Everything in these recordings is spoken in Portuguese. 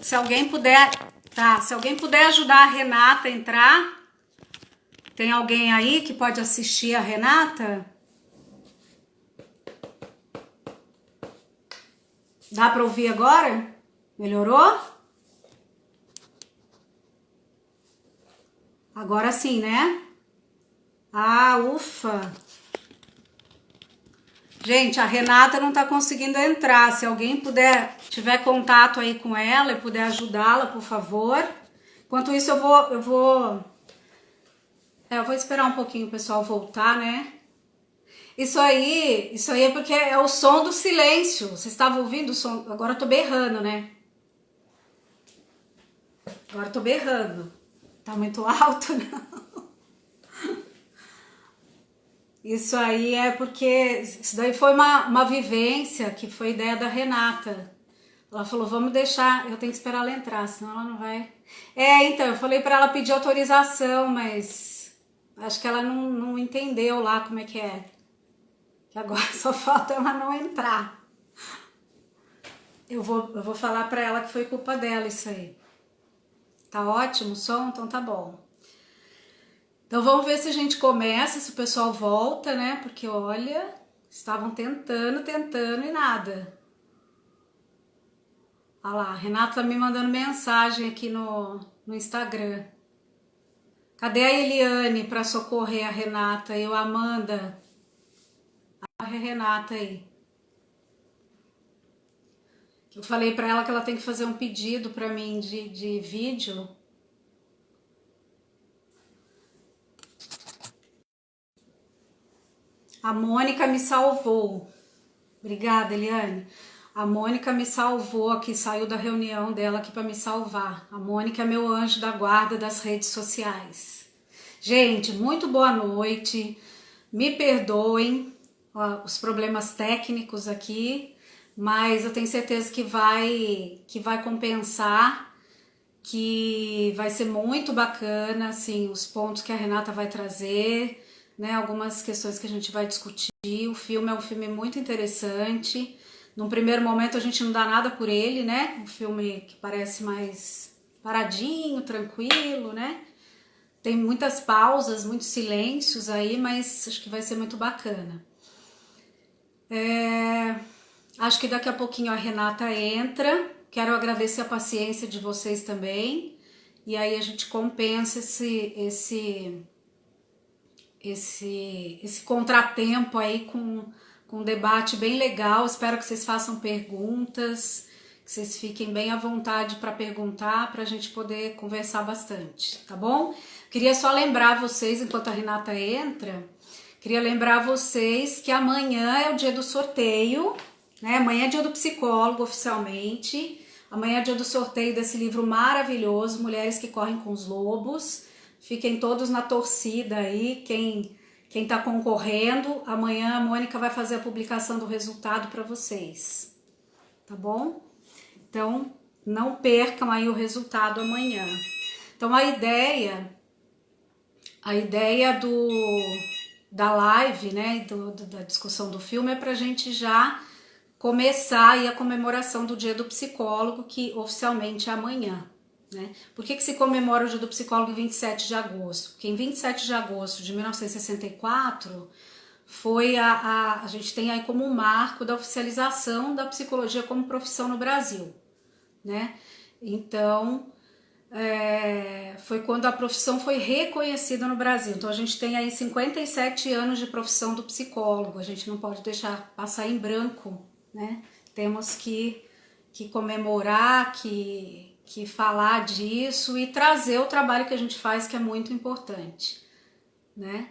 Se alguém puder, tá? Se alguém puder ajudar a Renata a entrar, tem alguém aí que pode assistir a Renata? Dá para ouvir agora? Melhorou? Agora sim, né? Ah, ufa! Gente, a Renata não tá conseguindo entrar. Se alguém tiver contato aí com ela e puder ajudá-la, por favor. Enquanto isso, eu vou esperar um pouquinho o pessoal voltar, né? Isso aí é porque é o som do silêncio. Vocês estavam ouvindo o som? Agora eu tô berrando, né? Agora eu tô berrando. Tá muito alto, não? Isso aí é porque isso daí foi uma vivência que foi ideia da Renata. Ela falou, vamos deixar, eu tenho que esperar ela entrar, senão ela não vai... Então, eu falei para ela pedir autorização, mas acho que ela não entendeu lá como é que é. Que agora só falta ela não entrar. Eu vou falar para ela que foi culpa dela isso aí. Tá ótimo o som? Então tá bom. Então vamos ver se a gente começa, se o pessoal volta, né? Porque olha, estavam tentando e nada. Olha lá, a Renata tá me mandando mensagem aqui no Instagram. Cadê a Eliane para socorrer a Renata e a Amanda? A Renata aí. Eu falei para ela que ela tem que fazer um pedido para mim de vídeo. A Mônica me salvou. Obrigada, Eliane. A Mônica me salvou aqui, saiu da reunião dela aqui para me salvar. A Mônica é meu anjo da guarda das redes sociais. Gente, muito boa noite. Me perdoem os problemas técnicos aqui, mas eu tenho certeza que vai compensar, que vai ser muito bacana, assim, os pontos que a Renata vai trazer, né, algumas questões que a gente vai discutir. O filme é um filme muito interessante. Num primeiro momento a gente não dá nada por ele, né? Um filme que parece mais paradinho, tranquilo, né? Tem muitas pausas, muitos silêncios aí, mas acho que vai ser muito bacana. Acho que daqui a pouquinho a Renata entra. Quero agradecer a paciência de vocês também. E aí a gente compensa esse contratempo aí com um debate bem legal. Espero que vocês façam perguntas, que vocês fiquem bem à vontade para perguntar, para a gente poder conversar bastante, tá bom? Queria só lembrar vocês, enquanto a Renata entra, queria lembrar vocês que amanhã é o dia do sorteio, né? Amanhã é dia do psicólogo oficialmente. Amanhã é dia do sorteio desse livro maravilhoso, Mulheres que Correm com os Lobos. Fiquem todos na torcida aí, quem tá concorrendo. Amanhã a Mônica vai fazer a publicação do resultado para vocês, tá bom? Então, não percam aí o resultado amanhã. Então, a ideia da live, né, da discussão do filme é pra gente já começar aí a comemoração do Dia do Psicólogo, que oficialmente é amanhã. Né? Por que se comemora o Dia do Psicólogo em 27 de agosto? Porque em 27 de agosto de 1964 foi a gente tem aí como um marco da oficialização da psicologia como profissão no Brasil. Né? Então, foi quando a profissão foi reconhecida no Brasil. Então a gente tem aí 57 anos de profissão do psicólogo, a gente não pode deixar passar em branco, né? Temos que comemorar, que que falar disso e trazer o trabalho que a gente faz, que é muito importante, né?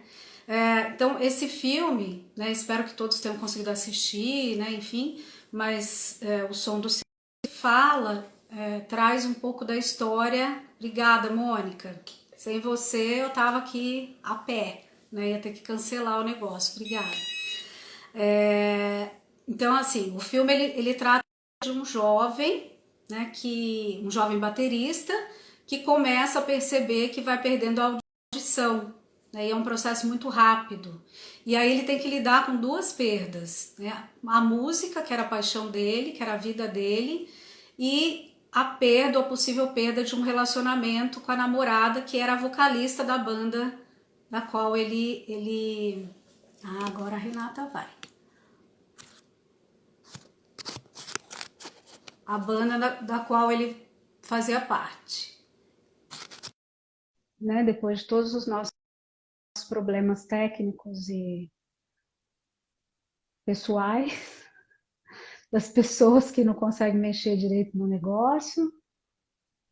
Então, esse filme, né, espero que todos tenham conseguido assistir, né, enfim, mas O Som do Silêncio fala, traz um pouco da história. Obrigada, Mônica. Sem você eu tava aqui a pé, né, ia ter que cancelar o negócio. Obrigada. Então, assim, o filme ele trata de um jovem, né, um jovem baterista que começa a perceber que vai perdendo a audição, né, e é um processo muito rápido. E aí ele tem que lidar com duas perdas, né, a música, que era a paixão dele, que era a vida dele, e a perda, ou a possível perda de um relacionamento com a namorada, que era a vocalista da banda da qual ele... Ah, agora a Renata vai. A banda da qual ele fazia parte. Né, depois de todos os nossos problemas técnicos e pessoais, das pessoas que não conseguem mexer direito no negócio.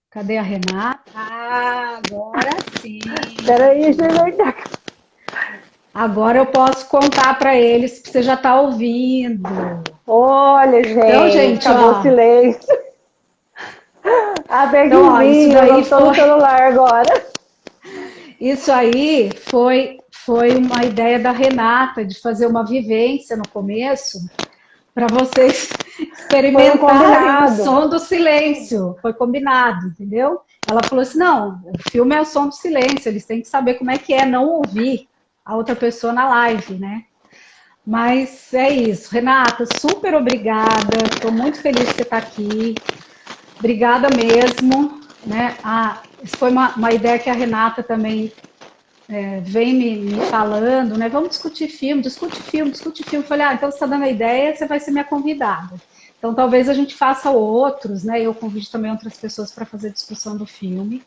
Cadê a Renata? Ah, agora sim! Peraí, gente. Agora eu posso contar para eles que você já está ouvindo. Olha, gente, então, gente, acabou o silêncio. Até que então, ó, isso daí eu tô no celular agora. Isso aí foi uma ideia da Renata de fazer uma vivência no começo para vocês experimentarem o som do silêncio. Foi combinado, entendeu? Ela falou assim, não, o filme é o som do silêncio, eles têm que saber como é que é não ouvir a outra pessoa na live, né? Mas é isso. Renata, super obrigada. Estou muito feliz de você estar aqui. Obrigada mesmo. Né? Isso foi uma ideia que a Renata também vem me falando, né? Vamos discutir filme, discute filme, discute filme. Falei, então você está dando a ideia, você vai ser minha convidada. Então talvez a gente faça outros, né? Eu convido também outras pessoas para fazer discussão do filme.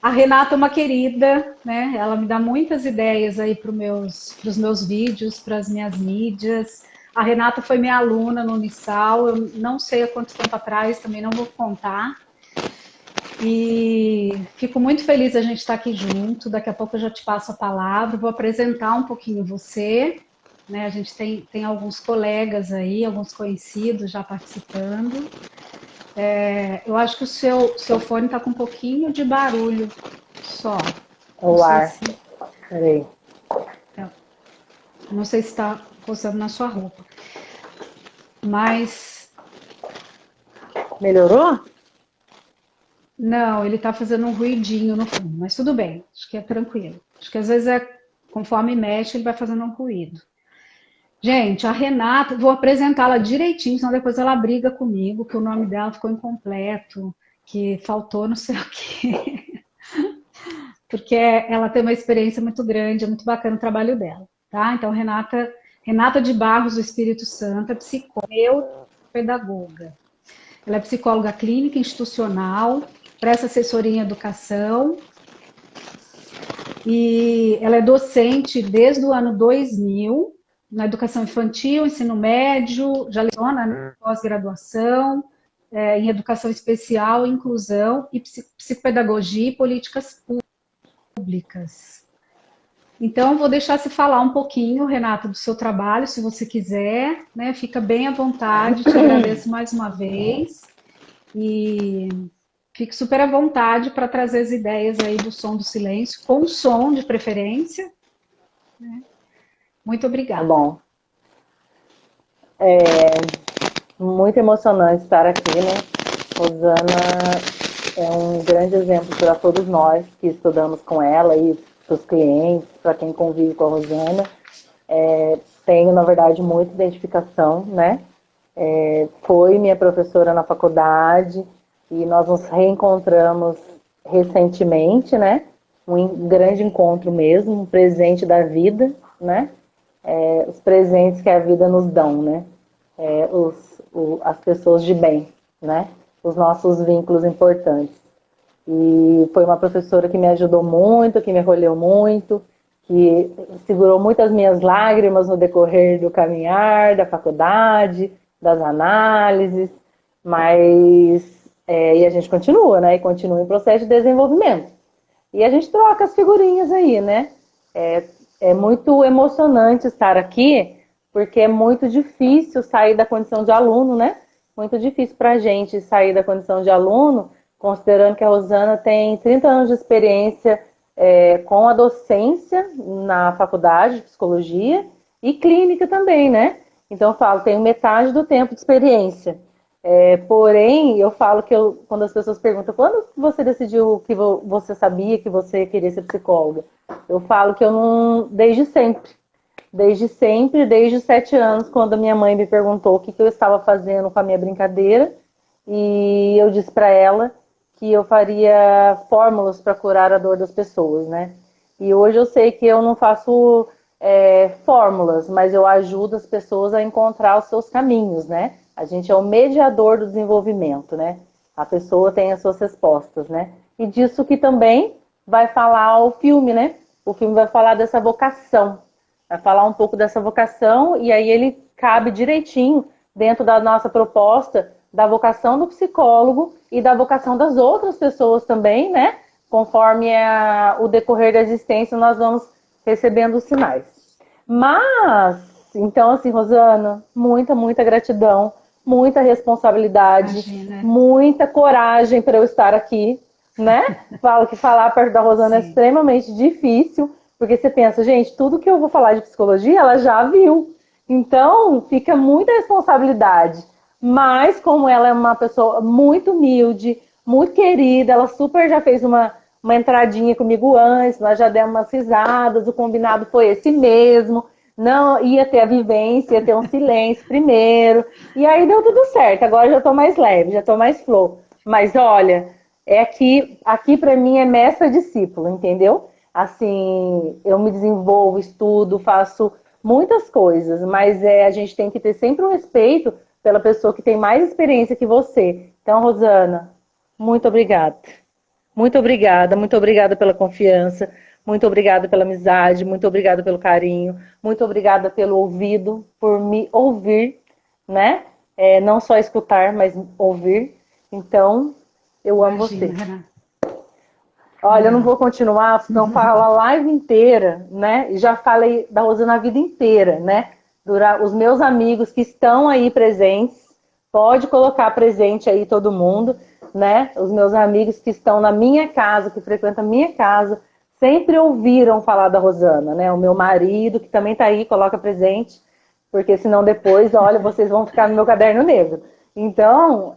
A Renata é uma querida, né? Ela me dá muitas ideias aí para os meus vídeos, para as minhas mídias. A Renata foi minha aluna no Unisal, eu não sei há quanto tempo atrás, também não vou contar. E fico muito feliz a gente estar aqui junto. Daqui a pouco eu já te passo a palavra, vou apresentar um pouquinho você. Né? A gente tem alguns colegas aí, alguns conhecidos já participando. Eu acho que o seu fone está com um pouquinho de barulho só. O ar. Peraí. Não sei se está coçando na sua roupa. Mas... Melhorou? Não, ele está fazendo um ruidinho no fundo, mas tudo bem, acho que é tranquilo. Acho que às vezes conforme mexe, ele vai fazendo um ruído. Gente, a Renata, vou apresentá-la direitinho, senão depois ela briga comigo, que o nome dela ficou incompleto, que faltou não sei o quê. Porque ela tem uma experiência muito grande, é muito bacana o trabalho dela, tá? Então, Renata de Barros do Espírito Santo, é psicóloga, pedagoga. Ela é psicóloga clínica institucional, presta assessoria em educação e ela é docente desde o ano 2000 na educação infantil, ensino médio, já leciona pós-graduação, em educação especial, inclusão e psicopedagogia e políticas públicas. Então, vou deixar você falar um pouquinho, Renata, do seu trabalho, se você quiser, né? Fica bem à vontade, te agradeço mais uma vez. E fique super à vontade para trazer as ideias aí do som do silêncio, com som de preferência. Né? Muito obrigada. Tá bom. Muito emocionante estar aqui, né? Rosana é um grande exemplo para todos nós que estudamos com ela e para os clientes, para quem convive com a Rosana. Tenho, na verdade, muita identificação, né? Foi minha professora na faculdade e nós nos reencontramos recentemente, né? Um grande encontro mesmo, um presente da vida, né? Os presentes que a vida nos dão, né? As pessoas de bem, né? Os nossos vínculos importantes. E foi uma professora que me ajudou muito, que me acolheu muito, que segurou muitas minhas lágrimas no decorrer do caminhar, da faculdade, das análises, mas E a gente continua, né? E continua em processo de desenvolvimento. E a gente troca as figurinhas aí, né? É, é muito emocionante estar aqui, porque é muito difícil sair da condição de aluno, né? Muito difícil para a gente sair da condição de aluno, considerando que a Rosana tem 30 anos de experiência com a docência na faculdade de psicologia e clínica também, né? Então eu falo, tenho metade do tempo de experiência. Porém, eu falo que quando as pessoas perguntam quando você decidiu que você sabia que você queria ser psicóloga, eu falo que eu não, desde sempre, desde os 7 anos, quando a minha mãe me perguntou o que eu estava fazendo com a minha brincadeira, e eu disse para ela que eu faria fórmulas para curar a dor das pessoas, né? E hoje eu sei que eu não faço fórmulas, mas eu ajudo as pessoas a encontrar os seus caminhos, né? A gente é o mediador do desenvolvimento, né? A pessoa tem as suas respostas, né? E disso que também vai falar o filme, né? O filme vai falar dessa vocação, vai falar um pouco dessa vocação e aí ele cabe direitinho dentro da nossa proposta da vocação do psicólogo e da vocação das outras pessoas também, né? Conforme o decorrer da existência, nós vamos recebendo os sinais. Mas, então, assim, Rosana, muita gratidão, muita responsabilidade, Imagina. muita coragem para eu estar aqui, né? Falo que falar perto da Rosana é extremamente difícil, porque você pensa, gente, tudo que eu vou falar de psicologia, ela já viu. Então, fica muita responsabilidade. Mas, como ela é uma pessoa muito humilde, muito querida, ela super já fez uma entradinha comigo antes, nós já demos umas risadas, o combinado foi esse mesmo. Não, ia ter a vivência, ia ter um silêncio primeiro. E aí deu tudo certo. Agora já tô mais leve, já tô mais flow. Mas olha, aqui para mim é mestre-discípulo, entendeu? Assim, eu me desenvolvo, estudo, faço muitas coisas, mas a gente tem que ter sempre um respeito pela pessoa que tem mais experiência que você. Então, Rosana, muito obrigada. Muito obrigada pela confiança, muito obrigada pela amizade, muito obrigada pelo carinho, muito obrigada pelo ouvido, por me ouvir, né? Não só escutar, mas ouvir. Então, eu amo você. Olha, eu não vou continuar, não falo a live inteira, né? Já falei da Rosana a vida inteira, né? Os meus amigos que estão aí presentes, pode colocar presente aí todo mundo, né? Os meus amigos que estão na minha casa, que frequentam a minha casa, sempre ouviram falar da Rosana, né? O meu marido, que também está aí, coloca presente, porque senão depois, olha, vocês vão ficar no meu caderno negro. Então,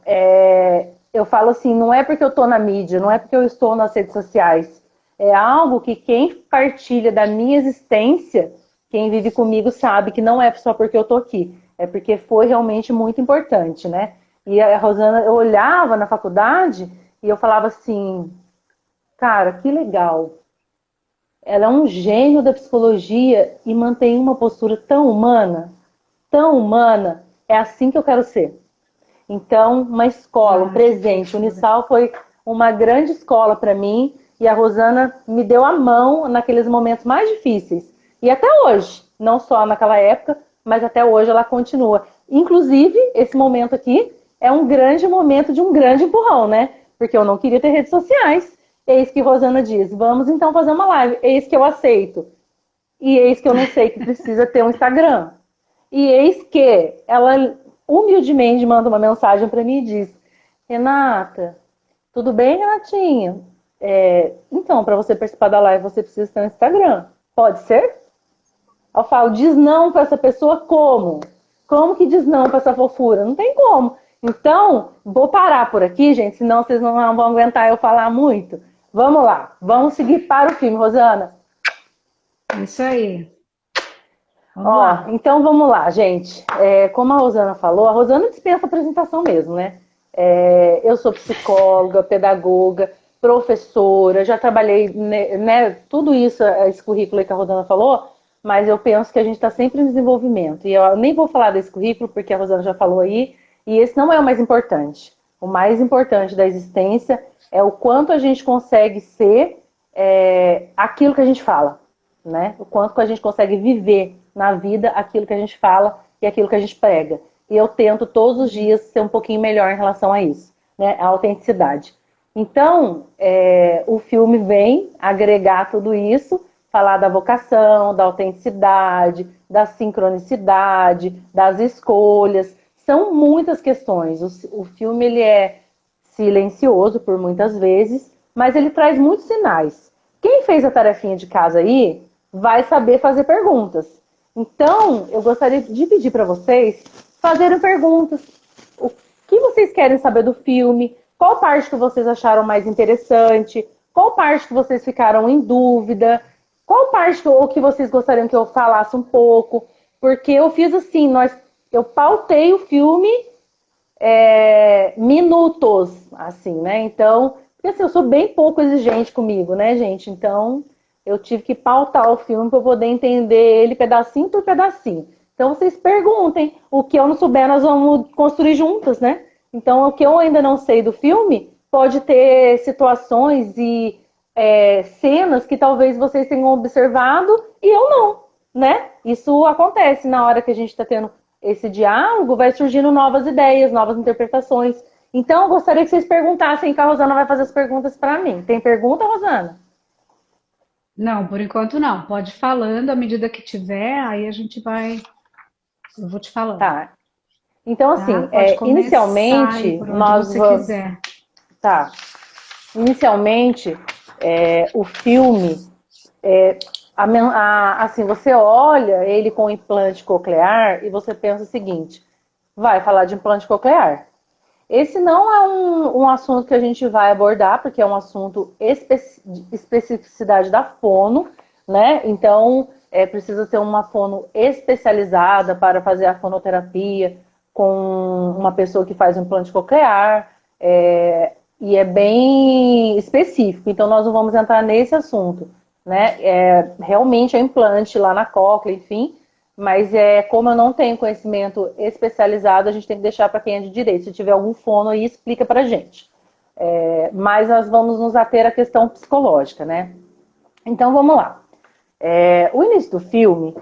eu falo assim, não é porque eu estou na mídia, não é porque eu estou nas redes sociais, é algo que quem partilha da minha existência, quem vive comigo sabe que não é só porque eu estou aqui, é porque foi realmente muito importante, né? E a Rosana, eu olhava na faculdade e eu falava assim, cara, que legal. Ela é um gênio da psicologia e mantém uma postura tão humana, é assim que eu quero ser. Então, uma escola, um presente. O Unisal foi uma grande escola para mim e a Rosana me deu a mão naqueles momentos mais difíceis. E até hoje, não só naquela época, mas até hoje ela continua. Inclusive, esse momento aqui é um grande momento de um grande empurrão, né? Porque eu não queria ter redes sociais. Eis que Rosana diz, vamos então fazer uma live. Eis que eu aceito. E eis que eu não sei que precisa ter um Instagram. E eis que ela humildemente manda uma mensagem para mim e diz, Renata, tudo bem, Renatinha? Então, para você participar da live, você precisa ter um Instagram. Pode ser? Eu falo, diz não para essa pessoa como? Como que diz não para essa fofura? Não tem como. Então, vou parar por aqui, gente, senão vocês não vão aguentar eu falar muito. Vamos lá, vamos seguir para o filme, Rosana. Isso aí. Vamos lá. Então vamos lá, gente. Como a Rosana falou, a Rosana dispensa apresentação mesmo, né? Eu sou psicóloga, pedagoga, professora, já trabalhei, né, tudo isso, esse currículo aí que a Rosana falou, mas eu penso que a gente está sempre em desenvolvimento. E eu nem vou falar desse currículo, porque a Rosana já falou aí, e esse não é o mais importante. O mais importante da existência é o quanto a gente consegue ser aquilo que a gente fala, né? O quanto a gente consegue viver na vida aquilo que a gente fala e aquilo que a gente prega. E eu tento todos os dias ser um pouquinho melhor em relação a isso. né? A autenticidade. Então, o filme vem agregar tudo isso, falar da vocação, da autenticidade, da sincronicidade, das escolhas. São muitas questões. O filme ele é silencioso por muitas vezes, mas ele traz muitos sinais. Quem fez a tarefinha de casa aí vai saber fazer perguntas. Então, eu gostaria de pedir para vocês fazerem perguntas. O que vocês querem saber do filme? Qual parte que vocês acharam mais interessante? Qual parte que vocês ficaram em dúvida? Qual parte que vocês gostariam que eu falasse um pouco? Porque eu fiz assim, eu pautei o filme minutos, assim, né? Então, porque assim, eu sou bem pouco exigente comigo, né, gente? Então, eu tive que pautar o filme para eu poder entender ele pedacinho por pedacinho. Então, vocês perguntem. O que eu não souber, nós vamos construir juntas, né? Então, o que eu ainda não sei do filme, pode ter situações e cenas que talvez vocês tenham observado e eu não, né? Isso acontece na hora que a gente está tendo esse diálogo, vai surgindo novas ideias, novas interpretações. Então, eu gostaria que vocês perguntassem, que a Rosana vai fazer as perguntas para mim. Tem pergunta, Rosana? Não, por enquanto não. Pode ir falando, à medida que tiver, aí a gente vai. Eu vou te falando, Tá. Então, tá? assim, Pode começar aí inicialmente, por onde nós você vamos. quiser. Tá. Inicialmente, o filme, assim, você olha ele com implante coclear e você pensa o seguinte: vai falar de implante coclear. Esse não é um assunto que a gente vai abordar, porque é um assunto de especificidade da fono, né? Então, precisa ter uma fono especializada para fazer a fonoterapia com uma pessoa que faz um implante coclear, e é bem específico. Então, nós não vamos entrar nesse assunto, né? Realmente é implante lá na cóclea, enfim, mas como eu não tenho conhecimento especializado, a gente tem que deixar para quem é de direito. Se tiver algum fono aí, explica para a gente. Mas nós vamos nos ater à questão psicológica, né? Então vamos lá. O início do filme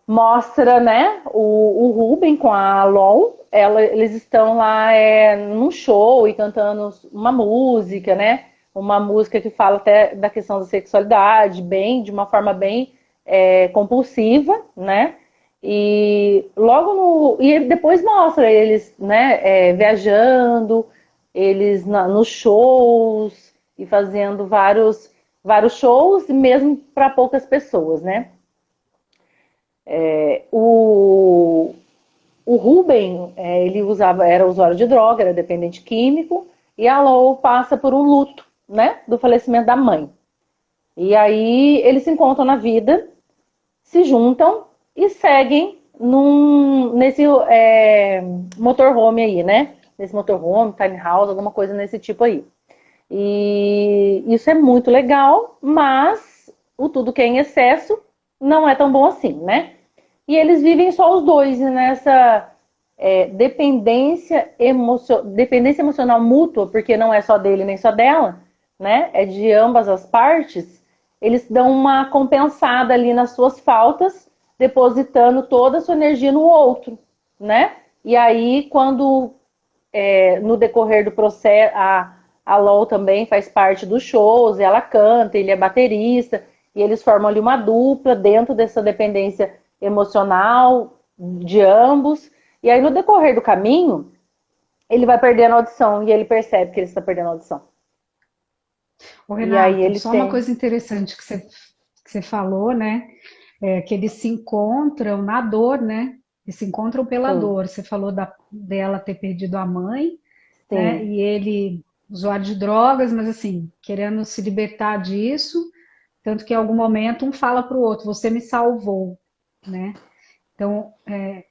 mostra, né, o Ruben com a Lon. Eles estão lá num show e cantando uma música, né? Uma música que fala até da questão da sexualidade, de uma forma bem compulsiva, né? E e depois mostra eles, né, viajando, eles nos shows e fazendo vários shows, mesmo para poucas pessoas, né? O Ruben, ele era usuário de droga, era dependente químico, e a Lou passa por um luto, né, do falecimento da mãe. E aí eles se encontram na vida, se juntam e seguem nesse motorhome aí, né? Nesse motorhome, tiny house, alguma coisa nesse tipo aí. E isso é muito legal, mas o tudo que é em excesso não é tão bom assim, né? E eles vivem só os dois nessa dependência emocional mútua, porque não é só dele nem só dela, né? É de ambas as partes. Eles dão uma compensada ali nas suas faltas, depositando toda a sua energia no outro, né? E aí, quando no decorrer do processo, a LOL também faz parte dos shows, ela canta, ele é baterista, e eles formam ali uma dupla dentro dessa dependência emocional de ambos. E aí, no decorrer do caminho, ele vai perdendo a audição e ele percebe que ele está perdendo a audição. Ô, E aí Renato, ele só uma tem. coisa interessante que você falou, né? Que eles se encontram na dor, né? Eles se encontram pela Sim, dor. Você falou dela ter perdido a mãe, né? sim, E ele, usuário de drogas, mas assim, querendo se libertar disso, tanto que em algum momento um fala para o outro, você me salvou, né? Então,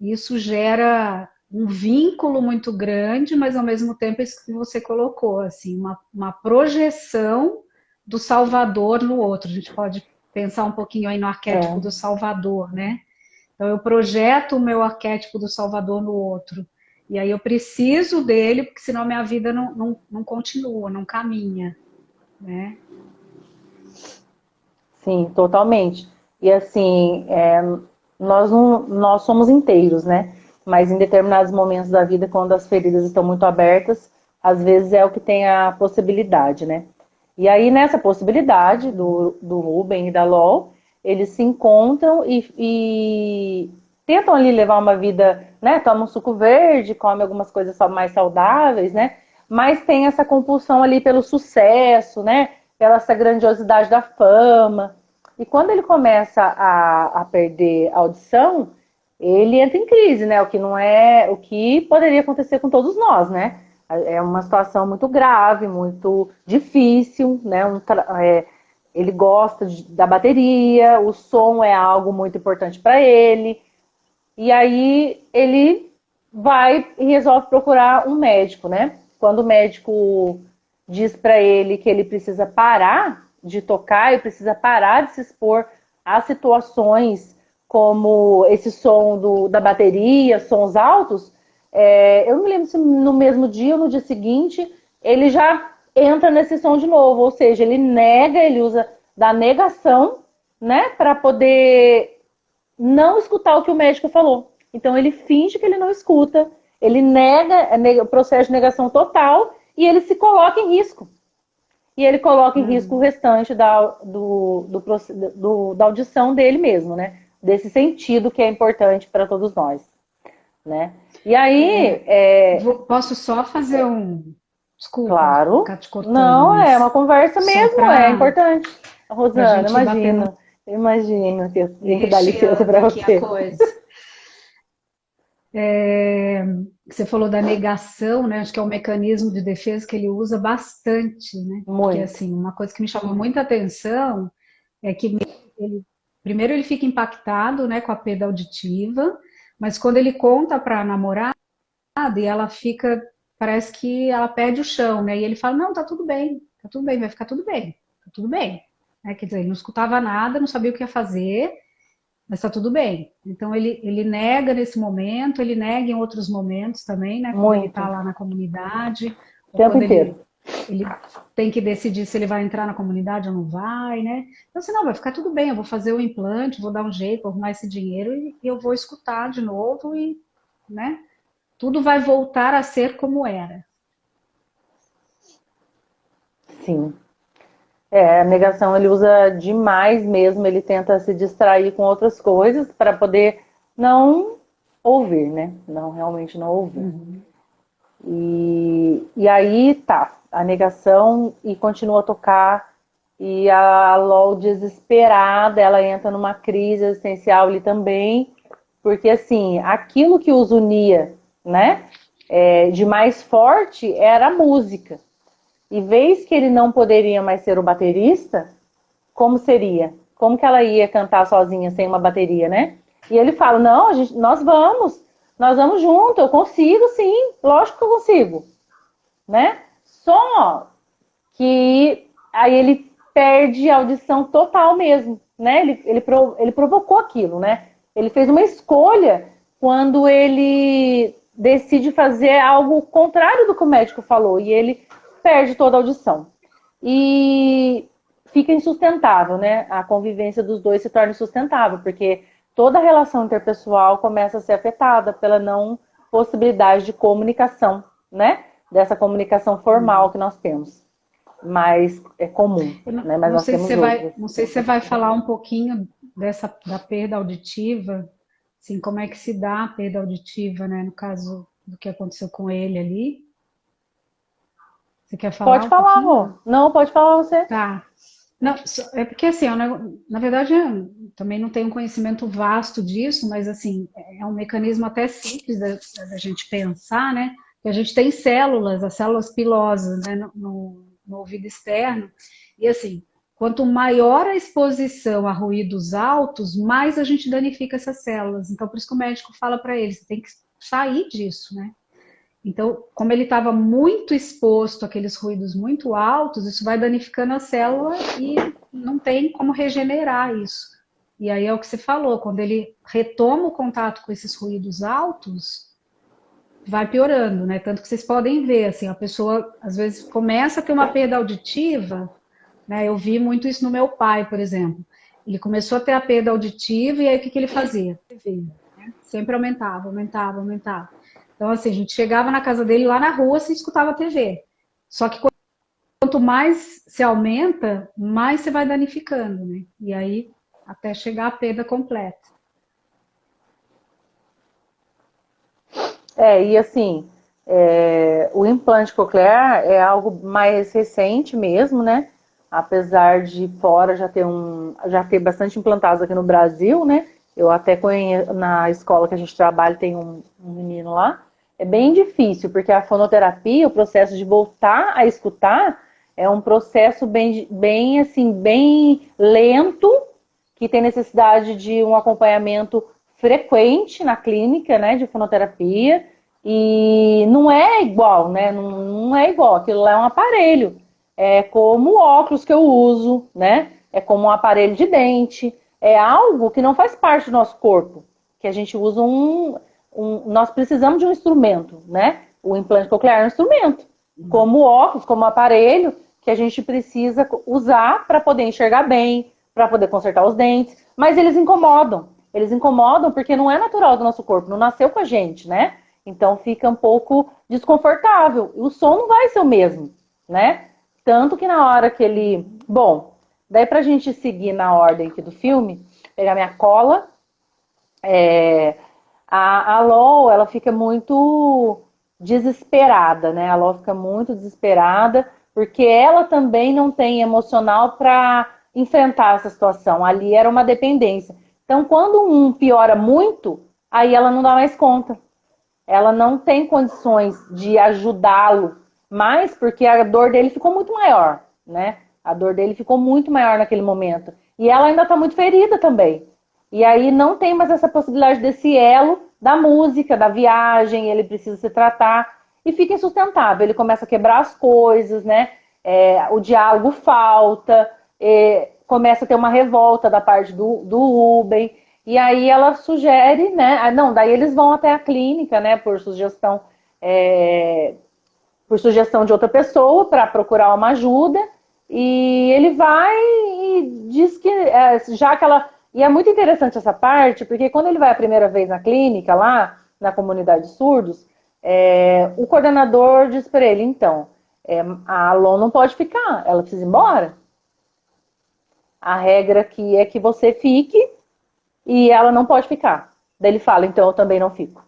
isso gera um vínculo muito grande, mas ao mesmo tempo isso que você colocou, assim, uma projeção do Salvador no outro. A gente pode pensar um pouquinho aí no arquétipo é, do Salvador, né? Então, eu projeto o meu arquétipo do Salvador no outro. E aí eu preciso dele, porque senão minha vida não continua, não caminha, né? sim, totalmente. E assim, nós somos inteiros, né? Mas em determinados momentos da vida, quando as feridas estão muito abertas, às vezes é o que tem a possibilidade, né? E aí, nessa possibilidade do Ruben e da LOL, eles se encontram e tentam ali levar uma vida, né? Tomam um suco verde, comem algumas coisas mais saudáveis, né? Mas tem essa compulsão ali pelo sucesso, né? Pela essa grandiosidade da fama. E quando ele começa a perder a audição, ele entra em crise, né? O que não é, o que poderia acontecer com todos nós, né? É uma situação muito grave, muito difícil, né? Ele gosta da bateria, o som é algo muito importante para ele. E aí ele vai e resolve procurar um médico, né? Quando o médico diz para ele que ele precisa parar de tocar e precisa parar de se expor a situações como esse som da bateria, sons altos, eu não me lembro se no mesmo dia ou no dia seguinte ele já entra nesse som de novo, ou seja, ele nega, ele usa da negação, né, para poder não escutar o que o médico falou. Então ele finge que ele não escuta, ele nega o processo de negação total e ele se coloca em risco. E ele coloca em risco o restante da audição dele mesmo, né? Desse sentido que é importante para todos nós, né? E aí... Posso só fazer um... Desculpa Claro. ficar te cortando, Não, é uma mas conversa só mesmo, é para importante. a Rosana, gente ir batendo imagina que eu e tenho que dar licença recheando para aqui a você. coisa. Você falou da negação, né? Acho que é um mecanismo de defesa que ele usa bastante, né? Porque, Muito. assim, uma coisa que me chamou muita atenção é que primeiro ele fica impactado, né, com a perda auditiva, mas quando ele conta para a namorada e ela fica, parece que ela perde o chão, né? E ele fala, não, tá tudo bem, vai ficar tudo bem, tá tudo bem. Né? Quer dizer, ele não escutava nada, não sabia o que ia fazer, mas tá tudo bem. Então ele nega nesse momento, ele nega em outros momentos também, né? Quando ele Muito. tá lá na comunidade, O ou tempo quando inteiro. ele tem que decidir se ele vai entrar na comunidade ou não vai, né? Então, assim, não, vai ficar tudo bem, eu vou fazer o implante, vou dar um jeito, vou arrumar esse dinheiro e eu vou escutar de novo e, né? Tudo vai voltar a ser como era. Sim. A negação ele usa demais mesmo, ele tenta se distrair com outras coisas para poder não ouvir, né? Não, realmente não ouvir. Uhum. E aí tá, a negação e continua a tocar. E a LOL desesperada, ela entra numa crise existencial ali também, porque assim, aquilo que os unia, né, de mais forte era a música. E vez que ele não poderia mais ser o baterista, como seria? Como que ela ia cantar sozinha sem uma bateria, né? E ele fala, não, nós vamos junto, eu consigo sim, lógico que eu consigo, né? Só que aí ele perde a audição total mesmo, né? Ele provocou aquilo, né? Ele fez uma escolha quando ele decide fazer algo contrário do que o médico falou e ele perde toda a audição. E fica insustentável, né? A convivência dos dois se torna insustentável, porque toda a relação interpessoal começa a ser afetada pela não possibilidade de comunicação, né? Dessa comunicação formal que nós temos. Mas é comum, Eu né? Mas não nós sei se temos você vai, outras. não sei se você vai falar um pouquinho da perda auditiva, assim, como é que se dá a perda auditiva, né, no caso do que aconteceu com ele ali. Você quer falar Pode um falar, pouquinho? amor. Não, pode falar você. Tá. Não, é porque assim, na verdade, eu também não tenho um conhecimento vasto disso, mas assim, é um mecanismo até simples da gente pensar, né? Que a gente tem células, as células pilosas, né, no ouvido externo, e assim, quanto maior a exposição a ruídos altos, mais a gente danifica essas células. Então, por isso que o médico fala para ele, você tem que sair disso, né? Então, como ele estava muito exposto àqueles ruídos muito altos, isso vai danificando a célula e não tem como regenerar isso. E aí é o que você falou, quando ele retoma o contato com esses ruídos altos, vai piorando, né? Tanto que vocês podem ver, assim, a pessoa às vezes começa a ter uma perda auditiva, né? Eu vi muito isso no meu pai, por exemplo. Ele começou a ter a perda auditiva e aí o que ele fazia? TV, né? Sempre aumentava, aumentava, aumentava. Então, assim, a gente chegava na casa dele lá na rua, se escutava a TV. Só que quanto mais se aumenta, mais você vai danificando, né? E aí, até chegar à perda completa. E assim, o implante coclear é algo mais recente mesmo, né? Apesar de fora já ter bastante implantados aqui no Brasil, né? Eu até conheço, na escola que a gente trabalha, tem um menino lá. É bem difícil, porque a fonoterapia, o processo de voltar a escutar, é um processo bem assim, bem lento, que tem necessidade de um acompanhamento frequente na clínica, né, de fonoterapia, e não é igual, né, não é igual, aquilo lá é um aparelho, é como o óculos que eu uso, né, é como um aparelho de dente, é algo que não faz parte do nosso corpo, que a gente usa nós precisamos de um instrumento, né, o implante coclear é um instrumento, como óculos, como aparelho, que a gente precisa usar para poder enxergar bem, para poder consertar os dentes, mas eles incomodam. Eles incomodam porque não é natural do nosso corpo, não nasceu com a gente, né? Então fica um pouco desconfortável. O som não vai ser o mesmo, né? Tanto que na hora que ele... Bom, daí pra gente seguir na ordem aqui do filme, pegar minha cola, a LOL, ela fica muito desesperada, né? A LOL fica muito desesperada, porque ela também não tem emocional para enfrentar essa situação. Ali era uma dependência. Então, quando um piora muito, aí ela não dá mais conta. Ela não tem condições de ajudá-lo mais, porque a dor dele ficou muito maior, né? A dor dele ficou muito maior naquele momento. E ela ainda está muito ferida também. E aí não tem mais essa possibilidade desse elo da música, da viagem, ele precisa se tratar e fica insustentável. Ele começa a quebrar as coisas, né? O diálogo falta, começa a ter uma revolta da parte do Ruben. E aí ela sugere, né? Não, daí eles vão até a clínica, né? Por sugestão de outra pessoa para procurar uma ajuda. E ele vai e diz que já que ela... E é muito interessante essa parte, porque quando ele vai a primeira vez na clínica, lá na comunidade de surdos, o coordenador diz para ele, então, a Alon não pode ficar, ela precisa ir embora. A regra aqui é que você fique e ela não pode ficar. Daí ele fala, então eu também não fico.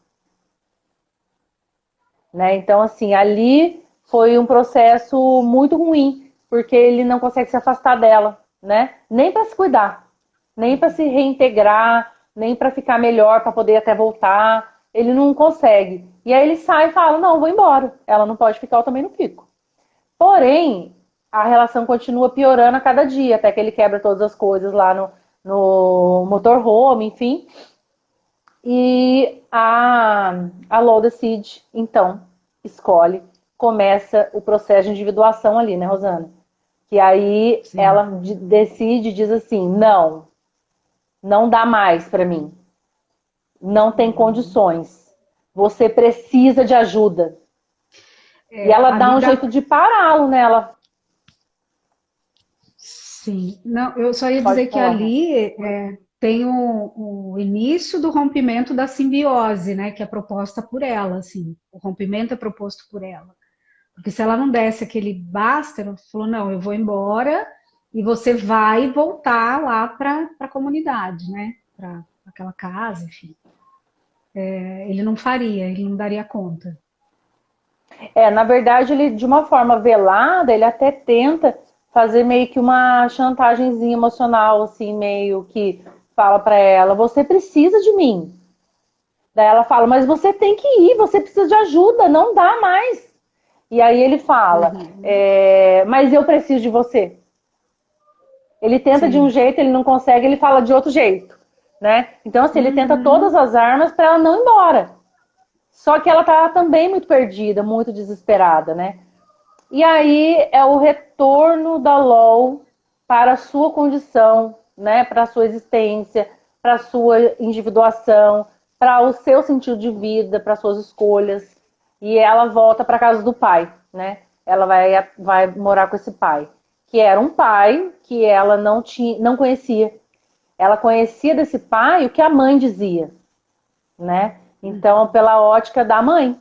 Né? Então, assim, ali foi um processo muito ruim, porque ele não consegue se afastar dela, né? Nem para se cuidar, nem para se reintegrar, nem para ficar melhor, para poder até voltar. Ele não consegue. E aí ele sai e fala, não, vou embora. Ela não pode ficar, eu também não fico. Porém, a relação continua piorando a cada dia, até que ele quebra todas as coisas lá no motorhome, enfim. E a Lou decide, então, escolhe, começa o processo de individuação ali, né, Rosana? Que aí Sim. ela decide, diz assim, não dá mais para mim. Não tem condições. Você precisa de ajuda. E ela dá um jeito de pará-lo, né? Ela... Sim, não, eu só ia Pode dizer que falar, Rô. ali tem o início do rompimento da simbiose, né, que é proposta por ela, assim, o rompimento é proposto por ela, porque se ela não desse aquele basta, ela falou, não, eu vou embora e você vai voltar lá para a comunidade, né, para aquela casa, enfim. Ele não faria, ele não daria conta. Na verdade, ele, de uma forma velada, ele até tenta fazer meio que uma chantagemzinha emocional, assim, meio que fala pra ela, você precisa de mim. Daí ela fala, mas você tem que ir, você precisa de ajuda, não dá mais. E aí ele fala, Uhum. mas eu preciso de você. Ele tenta de um Sim. jeito, ele não consegue, ele fala de outro jeito, né? Então, assim, ele tenta todas Uhum. as armas para ela não ir embora. Só que ela tá também muito perdida, muito desesperada, né? E aí é o retorno da LOL para a sua condição, né? Para a sua existência, para a sua individuação, para o seu sentido de vida, para suas escolhas. E ela volta para casa do pai, né? Ela vai morar com esse pai, que era um pai que ela não conhecia. Ela conhecia desse pai o que a mãe dizia, né? Então, pela ótica da mãe.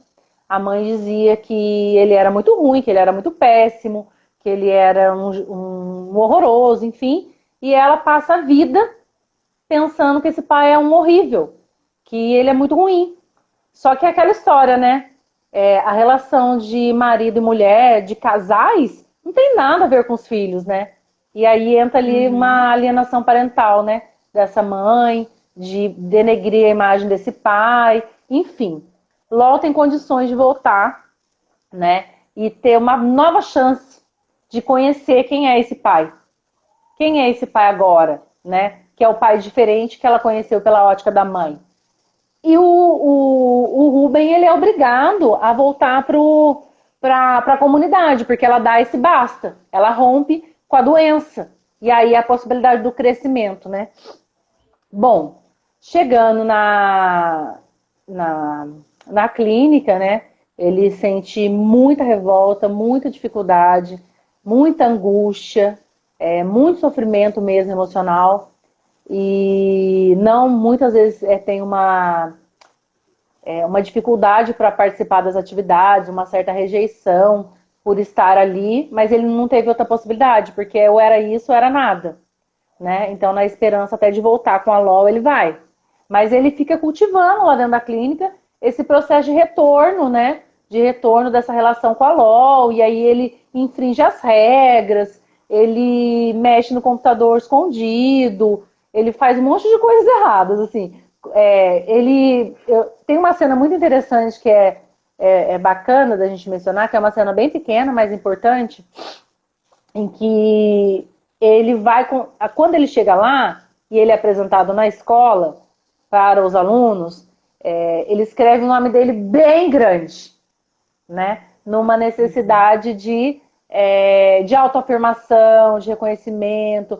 A mãe dizia que ele era muito ruim, que ele era muito péssimo, que ele era um horroroso, enfim. E ela passa a vida pensando que esse pai é um horrível, que ele é muito ruim. Só que é aquela história, né? A relação de marido e mulher, de casais, não tem nada a ver com os filhos, né? E aí entra ali uma alienação parental, né? Dessa mãe, de denegrir a imagem desse pai, enfim. LOL tem condições de voltar, né? E ter uma nova chance de conhecer quem é esse pai. Quem é esse pai agora, né? Que é o pai diferente que ela conheceu pela ótica da mãe. E o Ruben, ele é obrigado a voltar para a comunidade, porque ela dá esse basta. Ela rompe com a doença. E aí a possibilidade do crescimento, né? Bom, chegando na clínica, né? Ele sente muita revolta, muita dificuldade, muita angústia, muito sofrimento mesmo emocional. E não, muitas vezes tem uma dificuldade para participar das atividades, uma certa rejeição por estar ali, mas ele não teve outra possibilidade, porque ou era isso ou era nada, né? Então, na esperança até de voltar com a LOL, ele vai. Mas ele fica cultivando lá dentro da clínica esse processo de retorno, né? De retorno dessa relação com a LOL, e aí ele infringe as regras, ele mexe no computador escondido, ele faz um monte de coisas erradas, assim. Tem uma cena muito interessante que é bacana da gente mencionar, que é uma cena bem pequena, mas importante, em que ele vai, quando ele chega lá, e ele é apresentado na escola para os alunos, ele escreve o nome dele bem grande, né? Numa necessidade de autoafirmação, de reconhecimento,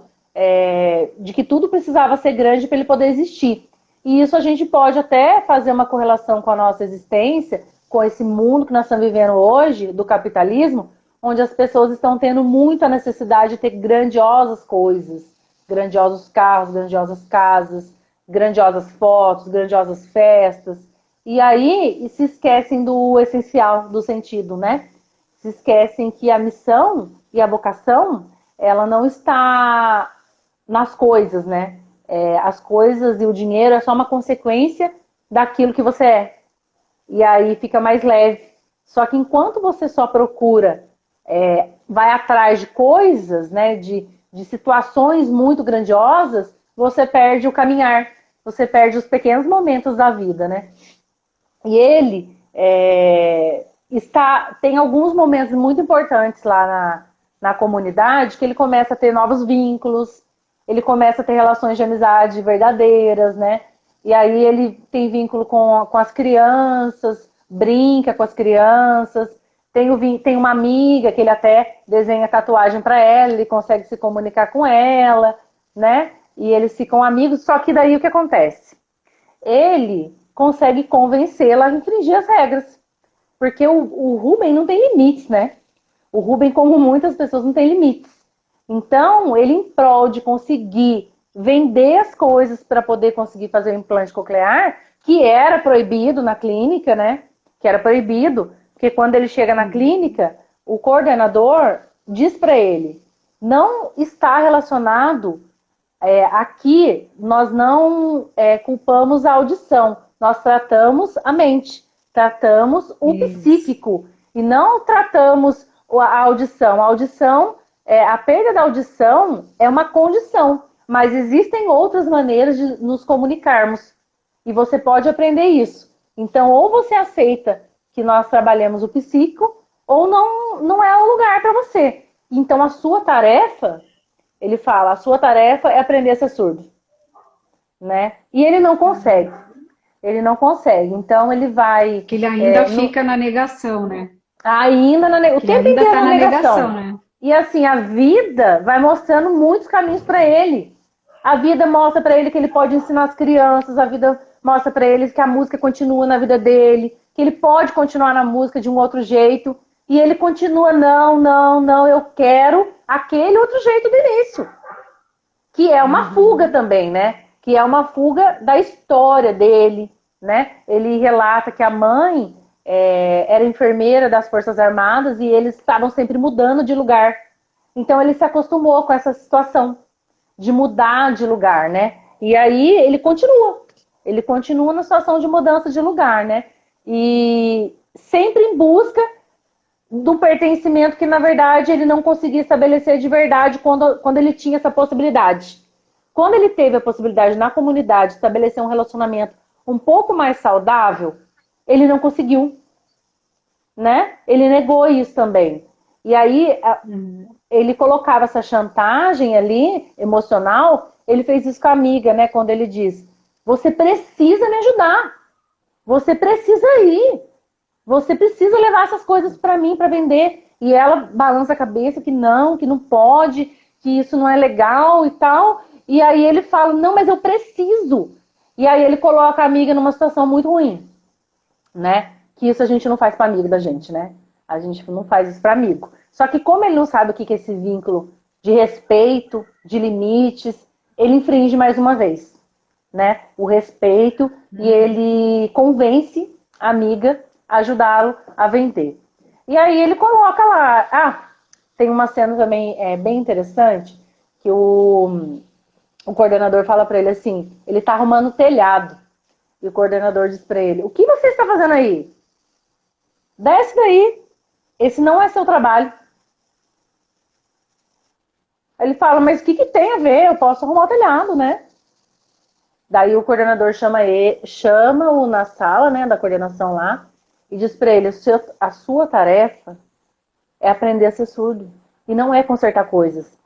de que tudo precisava ser grande para ele poder existir. E isso a gente pode até fazer uma correlação com a nossa existência, com esse mundo que nós estamos vivendo hoje, do capitalismo, onde as pessoas estão tendo muita necessidade de ter grandiosas coisas, grandiosos carros, grandiosas casas, grandiosas fotos, grandiosas festas. E aí se esquecem do essencial, do sentido, né? Se esquecem que a missão e a vocação, ela não está nas coisas, né? As coisas e o dinheiro é só uma consequência daquilo que você é. E aí fica mais leve. Só que enquanto você só procura, vai atrás de coisas, né? De situações muito grandiosas, você perde o caminhar. Você perde os pequenos momentos da vida, né? E ele tem alguns momentos muito importantes lá na comunidade, que ele começa a ter novos vínculos, ele começa a ter relações de amizade verdadeiras, né? E aí ele tem vínculo com as crianças, brinca com as crianças, tem uma amiga que ele até desenha tatuagem para ela, ele consegue se comunicar com ela, né? E eles ficam amigos, só que daí o que acontece? Ele consegue convencê-la a infringir as regras. Porque o Ruben não tem limites, né? O Ruben, como muitas pessoas, não tem limites. Então, ele, em prol de conseguir vender as coisas para poder conseguir fazer o implante coclear, que era proibido na clínica, né? Que era proibido, porque quando ele chega na clínica, o coordenador diz para ele, não está relacionado, aqui nós não culpamos a audição, nós tratamos a mente, tratamos o psíquico e não tratamos a audição. A audição, a perda da audição é uma condição, mas existem outras maneiras de nos comunicarmos e você pode aprender isso. Então, ou você aceita que nós trabalhemos o psíquico, ou não é o lugar para você. Então, a sua tarefa, ele fala, a sua tarefa é aprender a ser surdo, né? E ele não consegue. Ele não consegue. Então, ele vai... Que ele ainda fica na negação, né? Ainda o tempo inteiro tá na negação. né? E assim, a vida vai mostrando muitos caminhos para ele. A vida mostra para ele que ele pode ensinar as crianças, a vida mostra para ele que a música continua na vida dele, que ele pode continuar na música de um outro jeito. E ele continua, não, eu quero aquele outro jeito do início. Que é uma fuga também, né? Que é uma fuga da história dele, né? Ele relata que a mãe era enfermeira das Forças Armadas e eles estavam sempre mudando de lugar. Então ele se acostumou com essa situação de mudar de lugar, né? E aí ele continua na situação de mudança de lugar, né? E sempre em busca do pertencimento que, na verdade, ele não conseguia estabelecer de verdade quando ele tinha essa possibilidade. Quando ele teve a possibilidade na comunidade de estabelecer um relacionamento um pouco mais saudável, ele não conseguiu, né? Ele negou isso também. E aí, ele colocava essa chantagem ali, emocional, ele fez isso com a amiga, né? Quando ele diz, você precisa me ajudar, você precisa ir, você precisa levar essas coisas para mim, para vender. E ela balança a cabeça que não pode, que isso não é legal e tal. E aí ele fala, não, mas eu preciso. E aí ele coloca a amiga numa situação muito ruim, né? Que isso a gente não faz para amigo da gente, né? A gente não faz isso para amigo. Só que como ele não sabe o que é esse vínculo de respeito, de limites, ele infringe mais uma vez, né? O respeito e ele convence a amiga a ajudá-lo a vender. E aí ele coloca lá... tem uma cena também bem interessante que o coordenador fala para ele assim, ele tá arrumando o telhado. E o coordenador diz para ele, o que você está fazendo aí? Desce daí, esse não é seu trabalho. Aí ele fala, mas o que tem a ver? Eu posso arrumar o telhado, né? Daí o coordenador chama-o na sala, né, da coordenação lá, e diz para ele, a sua tarefa é aprender a ser surdo, e não é consertar coisas.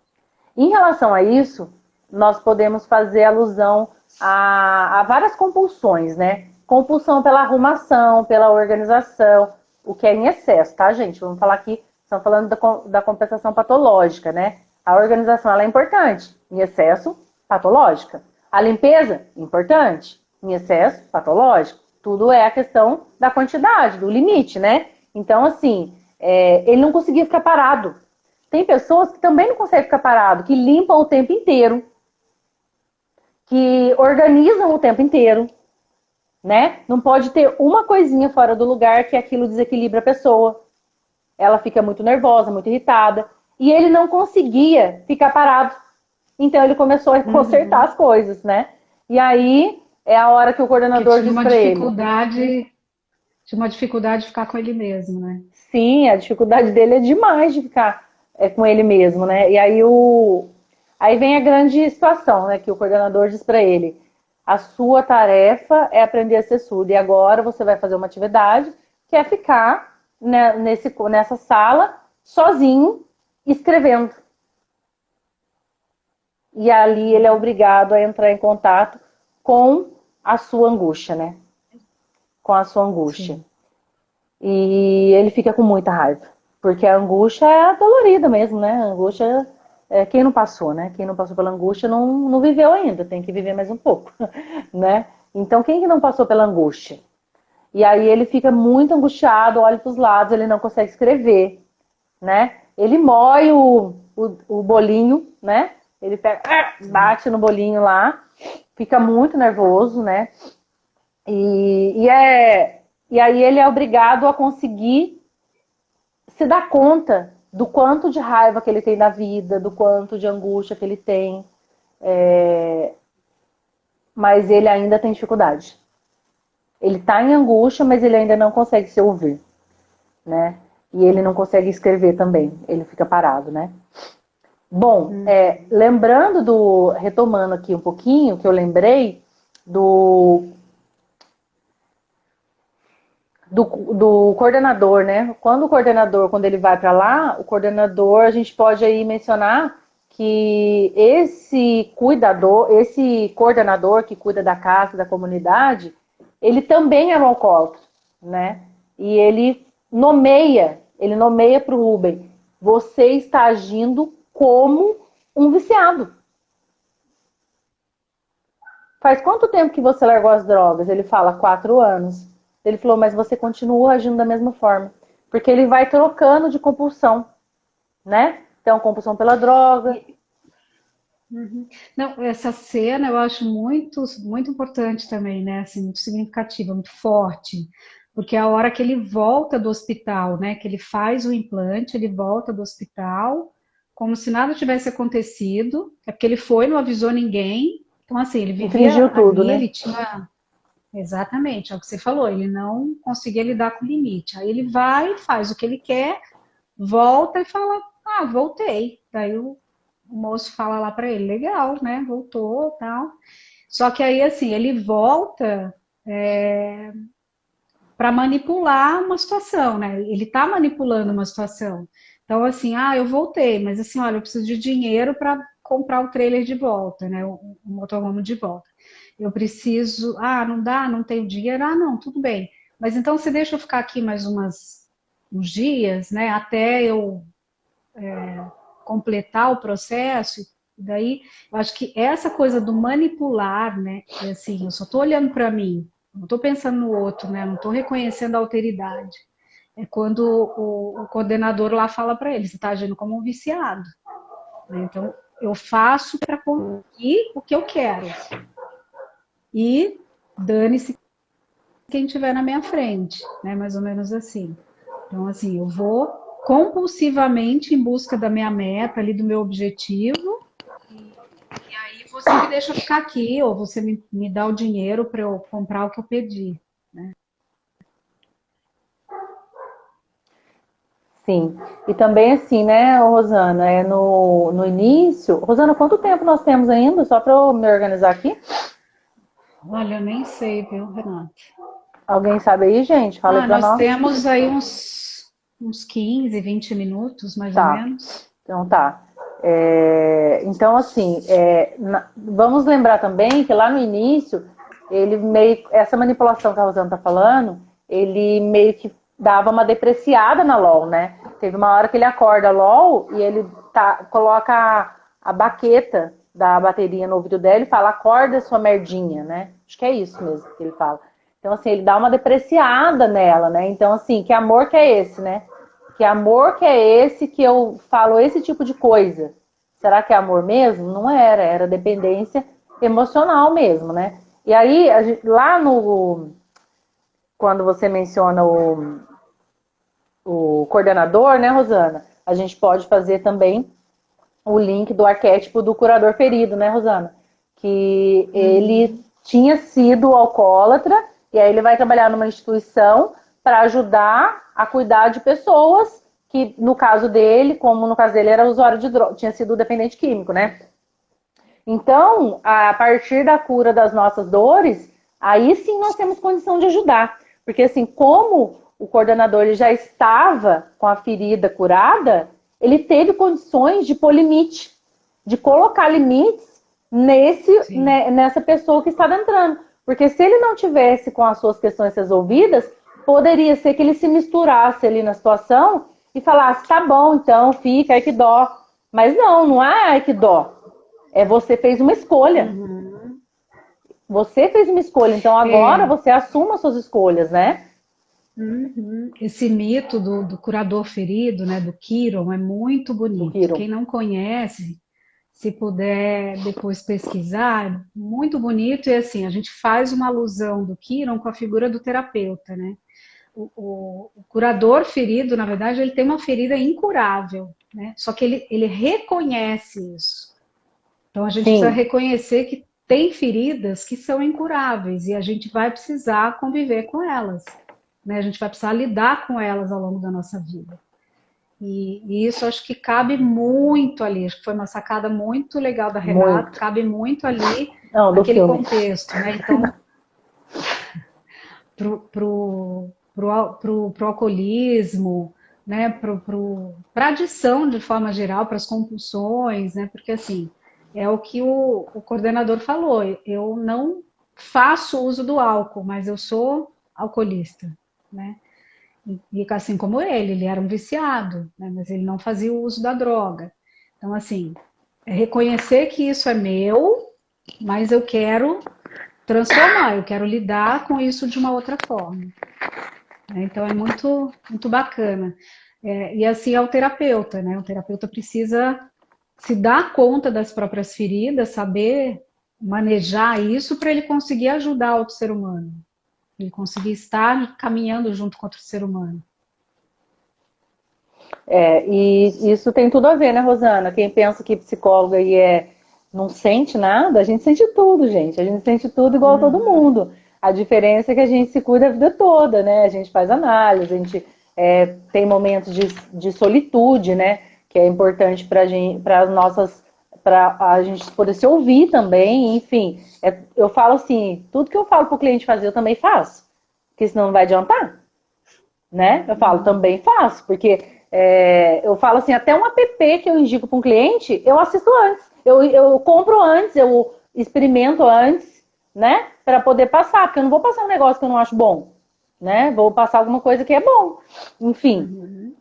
Em relação a isso, nós podemos fazer alusão a várias compulsões, né? Compulsão pela arrumação, pela organização, o que é em excesso, tá, gente? Vamos falar aqui, estamos falando da compensação patológica, né? A organização, ela é importante, em excesso, patológica. A limpeza, importante, em excesso, patológico. Tudo é a questão da quantidade, do limite, né? Então, assim, ele não conseguia ficar parado. Tem pessoas que também não conseguem ficar parado, que limpam o tempo inteiro, que organizam o tempo inteiro, né? Não pode ter uma coisinha fora do lugar que aquilo desequilibra a pessoa. Ela fica muito nervosa, muito irritada. E ele não conseguia ficar parado. Então ele começou a consertar as coisas, né? E aí é a hora que o coordenador diz para ele. Tinha uma dificuldade de ficar com ele mesmo, né? Sim, a dificuldade dele é demais de ficar com ele mesmo, né? E aí aí vem a grande situação, né? Que o coordenador diz para ele: a sua tarefa é aprender a ser surdo. E agora você vai fazer uma atividade que é ficar, né, nessa sala sozinho escrevendo. E ali ele é obrigado a entrar em contato com a sua angústia, né? Com a sua angústia. Sim. E ele fica com muita raiva. Porque a angústia é dolorida mesmo, né? A angústia é quem não passou, né? Quem não passou pela angústia não viveu ainda. Tem que viver mais um pouco, né? Então, quem que não passou pela angústia? E aí ele fica muito angustiado, olha para os lados, ele não consegue escrever, né? Ele moe o bolinho, né? Ele pega, bate no bolinho lá, fica muito nervoso, né? E aí ele é obrigado a conseguir se dar conta do quanto de raiva que ele tem na vida, do quanto de angústia que ele tem. Mas ele ainda tem dificuldade. Ele está em angústia, mas ele ainda não consegue se ouvir, né? E ele não consegue escrever também, ele fica parado, né? Bom, retomando aqui um pouquinho, que eu lembrei do coordenador, né? Quando ele vai para lá, o coordenador, a gente pode aí mencionar que esse coordenador que cuida da casa, da comunidade, ele também era um alcoólatra, né? E ele nomeia para o Rubem: você está agindo como um viciado. Faz quanto tempo que você largou as drogas? Ele fala, 4 anos. Ele falou, mas você continua agindo da mesma forma. Porque ele vai trocando de compulsão, né? Então, compulsão pela droga. Uhum. Não, essa cena eu acho muito importante também, né? Assim, muito significativa, muito forte, porque é a hora que ele volta do hospital, né? Que ele faz o implante, ele volta do hospital, como se nada tivesse acontecido, é porque ele foi, não avisou ninguém. Então, assim, ele vivia Infringiu tudo, ali, né? ele tinha. Exatamente, é o que você falou, ele não conseguia lidar com o limite. Aí ele vai, faz o que ele quer, volta e fala: Ah, voltei. Daí o moço fala lá para ele: Legal, né? Voltou, tal. Só que aí, assim, ele volta para manipular uma situação, né? Ele está manipulando uma situação. Então, assim, eu voltei, mas assim, olha, eu preciso de dinheiro para comprar o trailer de volta, né? O motorhome de volta. Eu preciso, não dá, não tenho dinheiro, não, tudo bem. Mas então você deixa eu ficar aqui mais uns dias, né? Até eu completar o processo. Daí, eu acho que essa coisa do manipular, né? É assim, eu só estou olhando para mim, não estou pensando no outro, né? Não estou reconhecendo a alteridade. É quando o coordenador lá fala para ele: você está agindo como um viciado, né? Então, eu faço para conseguir o que eu quero. E dane-se quem estiver na minha frente, né? Mais ou menos assim. Então, assim, eu vou compulsivamente em busca da minha meta ali, do meu objetivo, e aí você me deixa ficar aqui, ou você me dá o dinheiro para eu comprar o que eu pedi. Sim. E também assim, né, Rosana, no início. Rosana, quanto tempo nós temos ainda? Só para eu me organizar aqui? Olha, eu nem sei, viu, Renato? Alguém sabe aí, gente? Fala aí para Nós nós. temos aí uns 15, 20 minutos, mais ou Tá. menos. Então tá. Então, assim, vamos lembrar também que lá no início, essa manipulação que a Rosana tá falando, ele meio que dava uma depreciada na LOL, né? Teve uma hora que ele acorda a LOL e ele coloca a baqueta da bateria no ouvido dela e fala: acorda sua merdinha, né? Acho que é isso mesmo que ele fala. Então, assim, ele dá uma depreciada nela, né? Então, assim, que amor que é esse, né? Que amor que é esse que eu falo esse tipo de coisa? Será que é amor mesmo? Não era, era dependência emocional mesmo, né? E aí, lá no. Quando você menciona o coordenador, né, Rosana? A gente pode fazer também o link do arquétipo do curador ferido, né, Rosana? Que ele Uhum. tinha sido alcoólatra e aí ele vai trabalhar numa instituição para ajudar a cuidar de pessoas que, no caso dele, como no caso dele era usuário de droga, tinha sido dependente químico, né? Então, a partir da cura das nossas dores, aí sim nós temos condição de ajudar. Porque assim, como o coordenador ele já estava com a ferida curada, ele teve condições de pôr limite, de colocar limites Sim. nessa pessoa que estava entrando. Porque se ele não tivesse com as suas questões resolvidas, poderia ser que ele se misturasse ali na situação e falasse: tá bom, então fica, ai que dó. Mas não, não é ai que dó. Você fez uma escolha. Uhum. Você fez uma escolha, então agora É, você assuma as suas escolhas, né? uhum. Esse mito do curador ferido, né, do Kiron, é muito Do bonito. Kiro. Quem não conhece, se puder depois pesquisar, é muito bonito. E assim, a gente faz uma alusão do Kiron com a figura do terapeuta, né? O curador ferido, na verdade, ele tem uma ferida incurável, né? Só que ele reconhece isso. Então a gente precisa Sim, reconhecer que tem feridas que são incuráveis e a gente vai precisar conviver com elas, né? A gente vai precisar lidar com elas ao longo da nossa vida. E isso acho que cabe muito ali. Acho que foi uma sacada muito legal da Renata, muito. cabe muito ali Não, do naquele filme. contexto, né? Então, pro alcoolismo, né? Pra adição de forma geral, para as compulsões, né? Porque assim, é o que o coordenador falou, eu não faço uso do álcool, mas eu sou alcoolista, né? E assim como ele era um viciado, né? Mas ele não fazia o uso da droga. Então, assim, é reconhecer que isso é meu, mas eu quero transformar, eu quero lidar com isso de uma outra forma, né? Então é muito, muito bacana. E assim é o terapeuta, né? O terapeuta precisa se dar conta das próprias feridas, saber manejar isso para ele conseguir ajudar outro ser humano. Ele conseguir estar caminhando junto com outro ser humano. E isso tem tudo a ver, né, Rosana? Quem pensa que psicólogo aí não sente nada, a gente sente tudo, gente. A gente sente tudo igual a todo mundo. A diferença é que a gente se cuida a vida toda, né? A gente faz análise, a gente tem momentos de solitude, né? Que é importante para as nossas, para a gente poder se ouvir também, enfim. Eu falo assim, tudo que eu falo para o cliente fazer, eu também faço, porque senão não vai adiantar, né? Eu falo, também faço, porque eu falo assim, até um app que eu indico para um cliente, eu assisto antes, eu compro antes, eu experimento antes, né? Para poder passar, porque eu não vou passar um negócio que eu não acho bom, né? Vou passar alguma coisa que é bom. Enfim,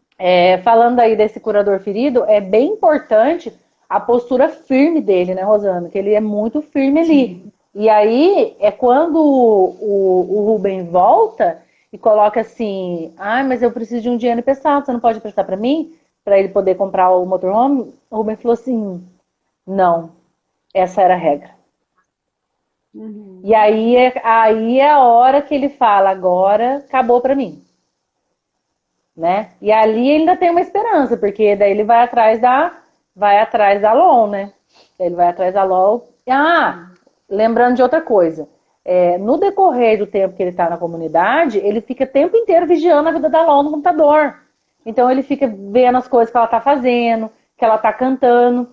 falando aí desse curador ferido, é bem importante a postura firme dele, né, Rosana? Que ele é muito firme ali. Sim. E aí é quando o Rubem volta e coloca assim: ah, mas eu preciso de um dinheiro emprestado, você não pode prestar para mim? Para ele poder comprar o motorhome? O Rubem falou assim: não, essa era a regra. E aí é a hora que ele fala: agora acabou para mim. Né? E ali ele ainda tem uma esperança, porque daí ele vai atrás da LOL, né? Ele vai atrás da LOL. Ah, lembrando de outra coisa. No decorrer do tempo que ele está na comunidade, ele fica o tempo inteiro vigiando a vida da LOL no computador. Então ele fica vendo as coisas que ela está fazendo, que ela está cantando.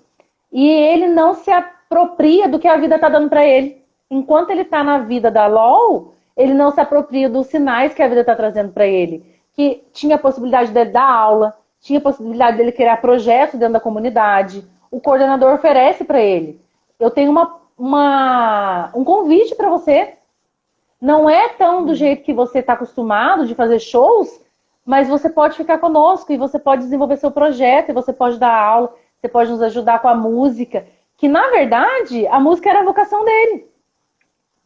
E ele não se apropria do que a vida está dando para ele. Enquanto ele está na vida da LOL, ele não se apropria dos sinais que a vida está trazendo para ele. Que tinha a possibilidade dele dar aula, tinha a possibilidade dele criar projetos dentro da comunidade. O coordenador oferece para ele: eu tenho um convite para você. Não é tão do jeito que você está acostumado de fazer shows, mas você pode ficar conosco e você pode desenvolver seu projeto, e você pode dar aula, você pode nos ajudar com a música. Que, na verdade, a música era a vocação dele.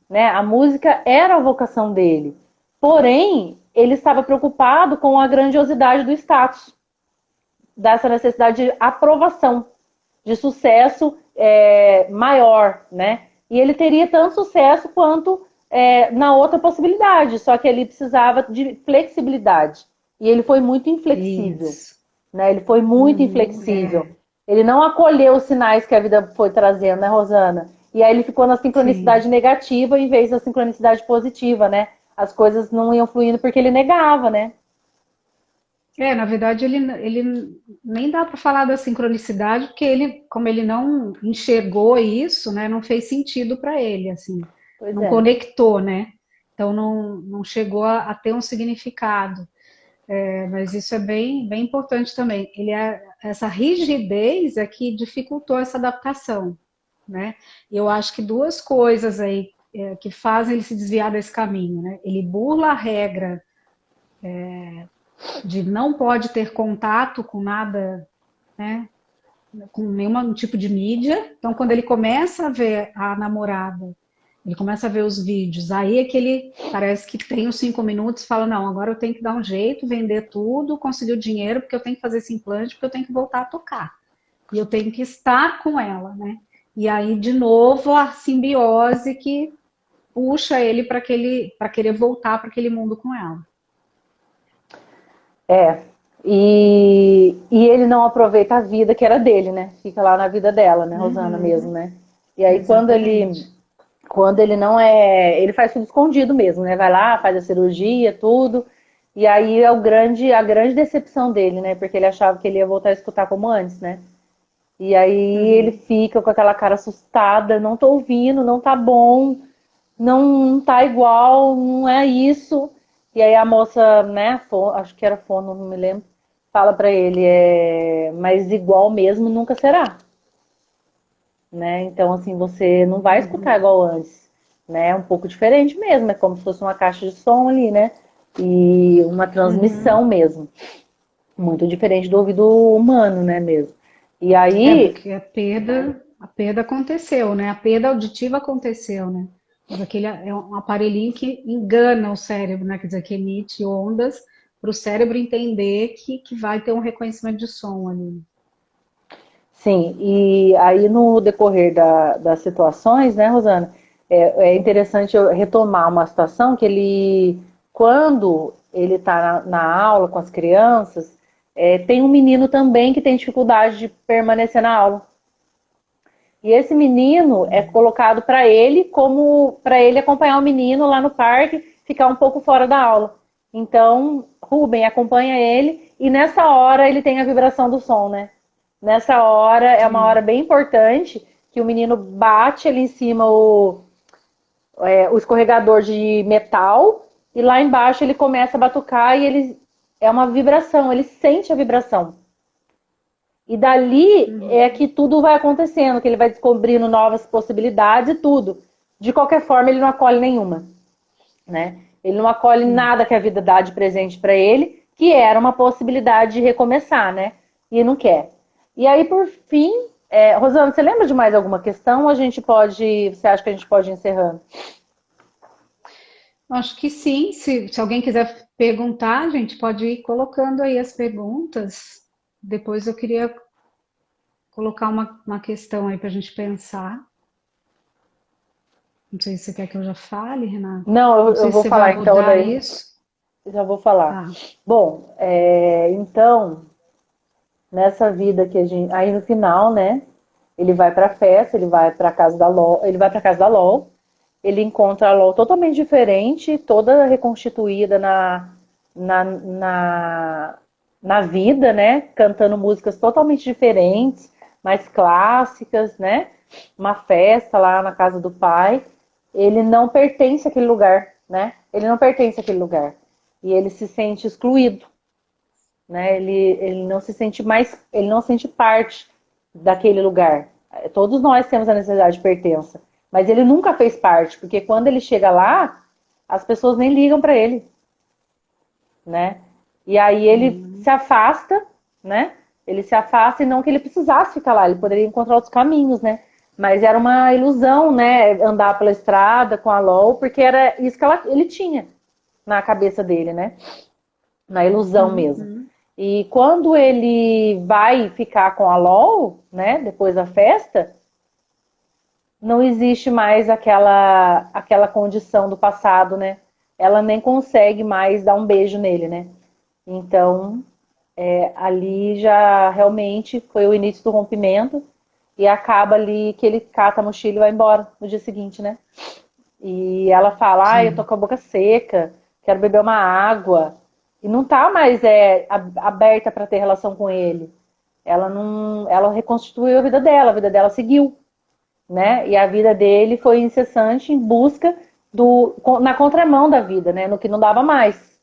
Né? A música era a vocação dele. Porém, ele estava preocupado com a grandiosidade do status, dessa necessidade de aprovação, de sucesso maior, né? E ele teria tanto sucesso quanto na outra possibilidade, só que ele precisava de flexibilidade. E ele foi muito inflexível. Né? Ele foi muito inflexível. Ele não acolheu os sinais que a vida foi trazendo, né, Rosana? E aí ele ficou na sincronicidade negativa em vez da sincronicidade positiva, né? As coisas não iam fluindo porque ele negava, né? Na verdade, ele nem dá para falar da sincronicidade, porque ele, como ele não enxergou isso, né, não fez sentido para ele, assim, Pois não é. conectou, né? Então não chegou a ter um significado. Mas isso é bem, bem importante também. Essa rigidez é que dificultou essa adaptação, né? E eu acho que duas coisas aí que fazem ele se desviar desse caminho, né? Ele burla a regra de não pode ter contato com nada, né? Com nenhum tipo de mídia. Então, quando ele começa a ver a namorada, ele começa a ver os vídeos, aí é que ele parece que tem os 5 minutos e fala: não, agora eu tenho que dar um jeito, vender tudo, conseguir o dinheiro, porque eu tenho que fazer esse implante, porque eu tenho que voltar a tocar. E eu tenho que estar com ela, né? E aí, de novo, a simbiose que puxa ele para querer voltar para aquele mundo com ela. É. E ele não aproveita a vida que era dele, né? Fica lá na vida dela, né, Rosana, mesmo, né? E aí Exatamente. quando ele não ele faz tudo escondido mesmo, né? Vai lá, faz a cirurgia, tudo. E aí é a grande decepção dele, né? Porque ele achava que ele ia voltar a escutar como antes, né? E aí ele fica com aquela cara assustada: não tô ouvindo, não tá bom, não tá igual, não é isso. E aí a moça, né, acho que era fono, não me lembro, fala pra ele: mas igual mesmo nunca será, né? Então assim, você não vai escutar igual antes, né? É um pouco diferente mesmo, é como se fosse uma caixa de som ali, né? E uma transmissão mesmo, muito diferente do ouvido humano, né, mesmo. E aí, Porque a perda aconteceu, né? A perda auditiva aconteceu, né? Mas aquele é um aparelhinho que engana o cérebro, né? Quer dizer, que emite ondas para o cérebro entender que vai ter um reconhecimento de som ali. Sim, e aí no decorrer das situações, né, Rosana, é interessante eu retomar uma situação que ele, quando ele está na aula com as crianças, tem um menino também que tem dificuldade de permanecer na aula. E esse menino é colocado para ele como para ele acompanhar o menino lá no parque, ficar um pouco fora da aula. Então, Rubem acompanha ele e nessa hora ele tem a vibração do som, né? Nessa hora é uma hora Sim. bem importante que o menino bate ali em cima o escorregador de metal e lá embaixo ele começa a batucar e ele é uma vibração, ele sente a vibração. E dali é Uhum. que tudo vai acontecendo, que ele vai descobrindo novas possibilidades e tudo. De qualquer forma, ele não acolhe nenhuma, né? Ele não acolhe Sim. nada que a vida dá de presente para ele, que era uma possibilidade de recomeçar, né? E não quer. E aí, por fim, Rosana, você lembra de mais alguma questão ou a gente pode, você acha que a gente pode ir encerrando? Acho que sim. Se alguém quiser perguntar, a gente pode ir colocando aí as perguntas. Depois eu queria colocar uma questão aí para a gente pensar. Não sei se você quer que eu já fale, Renata. Não, Não eu sei se vou você vai falar então, abordar daí isso. já vou falar. Tá. Bom, então, nessa vida que a gente. Aí no final, né? Ele vai pra festa, ele vai pra casa da LOL, ele vai pra casa da LOL, ele encontra a LOL totalmente diferente, toda reconstituída na, na, na vida, né? Cantando músicas totalmente diferentes, mais clássicas, né? Uma festa lá na casa do pai. Ele não pertence àquele lugar, né? Ele não pertence àquele lugar. E ele se sente excluído, né? Ele não se sente mais, ele não sente parte daquele lugar. Todos nós temos a necessidade de pertença, mas ele nunca fez parte, porque quando ele chega lá, as pessoas nem ligam para ele, né? E aí ele se afasta, né? Ele se afasta e não que ele precisasse ficar lá, ele poderia encontrar outros caminhos, né? Mas era uma ilusão, né? Andar pela estrada com a LOL, porque era isso que ele tinha na cabeça dele, né? Na ilusão mesmo. Uhum. E quando ele vai ficar com a LOL, né, depois da festa, não existe mais aquela condição do passado, né? Ela nem consegue mais dar um beijo nele, né? Então, ali já realmente foi o início do rompimento e acaba ali que ele cata a mochila e vai embora no dia seguinte, né? E ela fala, eu tô Sim. com a boca seca, quero beber uma água. E não tá mais aberta para ter relação com ele. Ela não, ela reconstituiu a vida dela seguiu, né? E a vida dele foi incessante em busca na contramão da vida, né? No que não dava mais,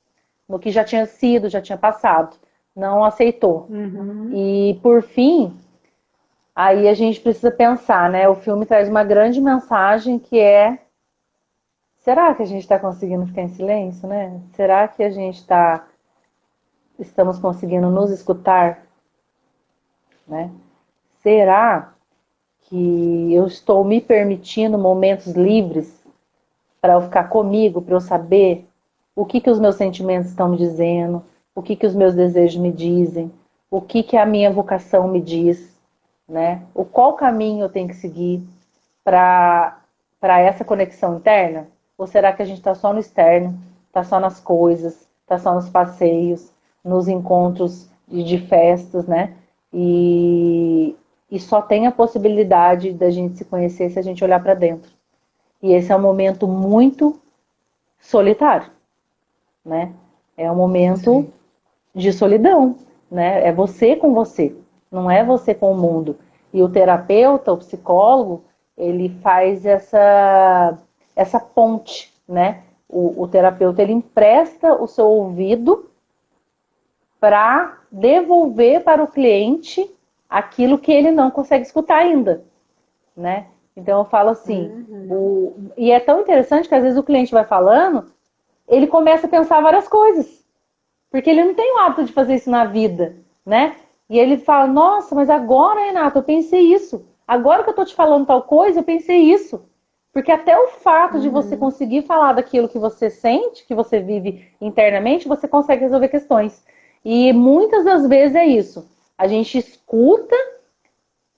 no que já tinha sido, já tinha passado. Não aceitou. Uhum. E por fim, aí a gente precisa pensar, né? O filme traz uma grande mensagem que é: será que a gente está conseguindo ficar em silêncio, né? Será que a gente estamos conseguindo nos escutar, né? Será que eu estou me permitindo momentos livres para eu ficar comigo, para eu saber o que os meus sentimentos estão me dizendo, o que os meus desejos me dizem, o que a minha vocação me diz, né? O qual caminho eu tenho que seguir para essa conexão interna? Ou será que a gente está só no externo, está só nas coisas, está só nos passeios, nos encontros de festas, né? E só tem a possibilidade da gente se conhecer se a gente olhar para dentro. E esse é um momento muito solitário, né? É um momento Sim. de solidão, né? É você com você, não é você com o mundo. E o terapeuta, o psicólogo, ele faz essa ponte, né? O terapeuta ele empresta o seu ouvido para devolver para o cliente aquilo que ele não consegue escutar ainda, né? Então eu falo assim, Uhum. e é tão interessante que às vezes o cliente vai falando, ele começa a pensar várias coisas, porque ele não tem o hábito de fazer isso na vida, né? E ele fala, nossa, mas agora, Renata, eu pensei isso. Agora que eu tô te falando tal coisa, eu pensei isso. Porque até o fato de você Uhum. conseguir falar daquilo que você sente, que você vive internamente, você consegue resolver questões. E muitas das vezes é isso. A gente escuta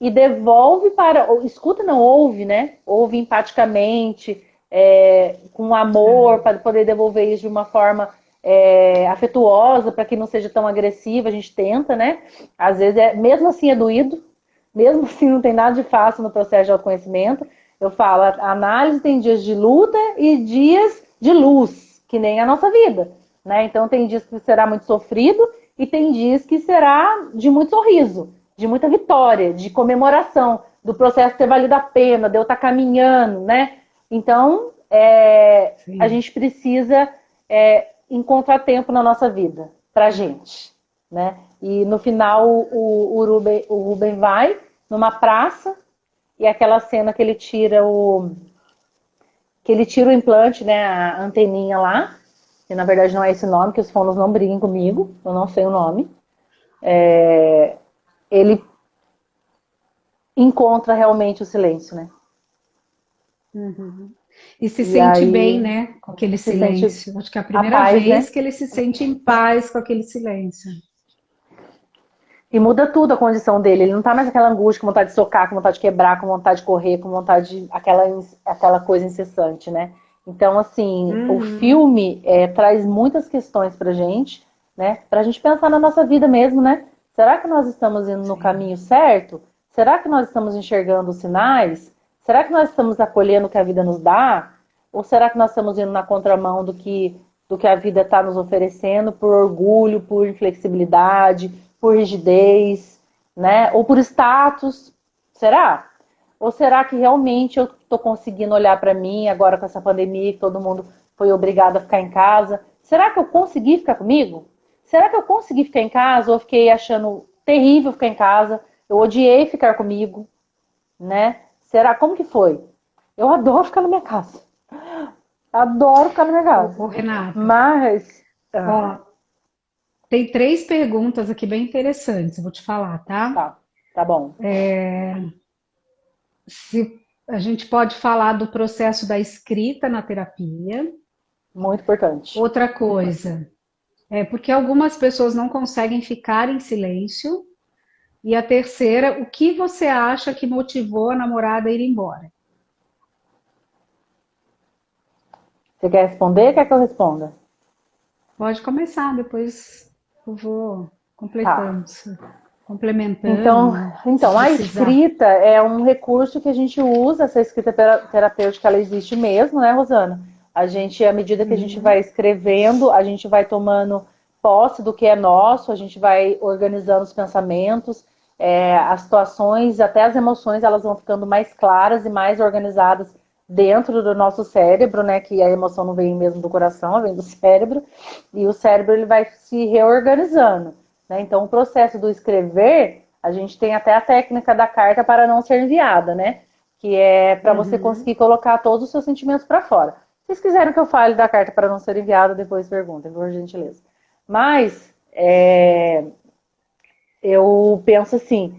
e devolve para, ou escuta não, ouve, né? Ouve empaticamente, com amor, para poder devolver isso de uma forma afetuosa, para que não seja tão agressiva, a gente tenta, né? Às vezes, mesmo assim é doído, mesmo assim não tem nada de fácil no processo de autoconhecimento. Eu falo, a análise tem dias de luta e dias de luz, que nem a nossa vida, né? Então tem dias que será muito sofrido e tem dias que será de muito sorriso, de muita vitória, de comemoração, do processo ter valido a pena, de eu estar caminhando, né? Então, a Sim. gente precisa encontrar tempo na nossa vida pra gente, né? E no final o Ruben vai numa praça e aquela cena que ele tira o implante, né, a anteninha lá, que na verdade não é esse nome, que os fonos não briguem comigo, eu não sei o nome. Ele encontra realmente o silêncio, né? Uhum. E se E sente bem, aí né, com aquele se sente silêncio. Acho que é a a primeira paz, vez né? que ele se sente em paz com aquele silêncio. E muda tudo a condição dele. Ele não tá mais aquela angústia, com vontade de socar, com vontade de quebrar, com vontade de correr, com vontade de aquela coisa incessante, né? Então, assim, o Uhum. filme traz muitas questões pra gente, né? Pra gente pensar na nossa vida mesmo, né? Será que nós estamos indo no Sim. caminho certo? Será que nós estamos enxergando os sinais? Será que nós estamos acolhendo o que a vida nos dá? Ou será que nós estamos indo na contramão do que a vida está nos oferecendo por orgulho, por inflexibilidade, por rigidez, né? Ou por status? Será? Ou será que realmente eu estou conseguindo olhar para mim agora com essa pandemia que todo mundo foi obrigado a ficar em casa? Será que eu consegui ficar comigo? Será que eu consegui ficar em casa ou eu fiquei achando terrível ficar em casa? Eu odiei ficar comigo, né? Será? Como que foi? Eu adoro ficar na minha casa. Adoro ficar na minha casa. Renata, Mas. Ah, ó, tem três perguntas aqui bem interessantes, eu vou te falar, tá? tá, tá bom. Se a gente pode falar do processo da escrita na terapia. Muito importante. Outra coisa, porque algumas pessoas não conseguem ficar em silêncio. E a terceira, o que você acha que motivou a namorada a ir embora? Você quer responder? Quer que eu responda? Pode começar, depois eu vou Tá. completando, Então, complementando, se então, a precisar. escrita é um recurso que a gente usa, essa escrita terapêutica, ela existe mesmo, né, Rosana? A gente, à medida que a gente vai Uhum, escrevendo, a gente vai tomando posse do que é nosso, a gente vai organizando os pensamentos, as situações, até as emoções, elas vão ficando mais claras e mais organizadas dentro do nosso cérebro, né? Que a emoção não vem mesmo do coração, ela vem do cérebro, e o cérebro ele vai se reorganizando. Né? Então, o processo do escrever, a gente tem até a técnica da carta para não ser enviada, né? Que é para você uhum. conseguir colocar todos os seus sentimentos para fora. Se vocês quiserem que eu fale da carta para não ser enviada, depois perguntem, por gentileza. Mas eu penso assim,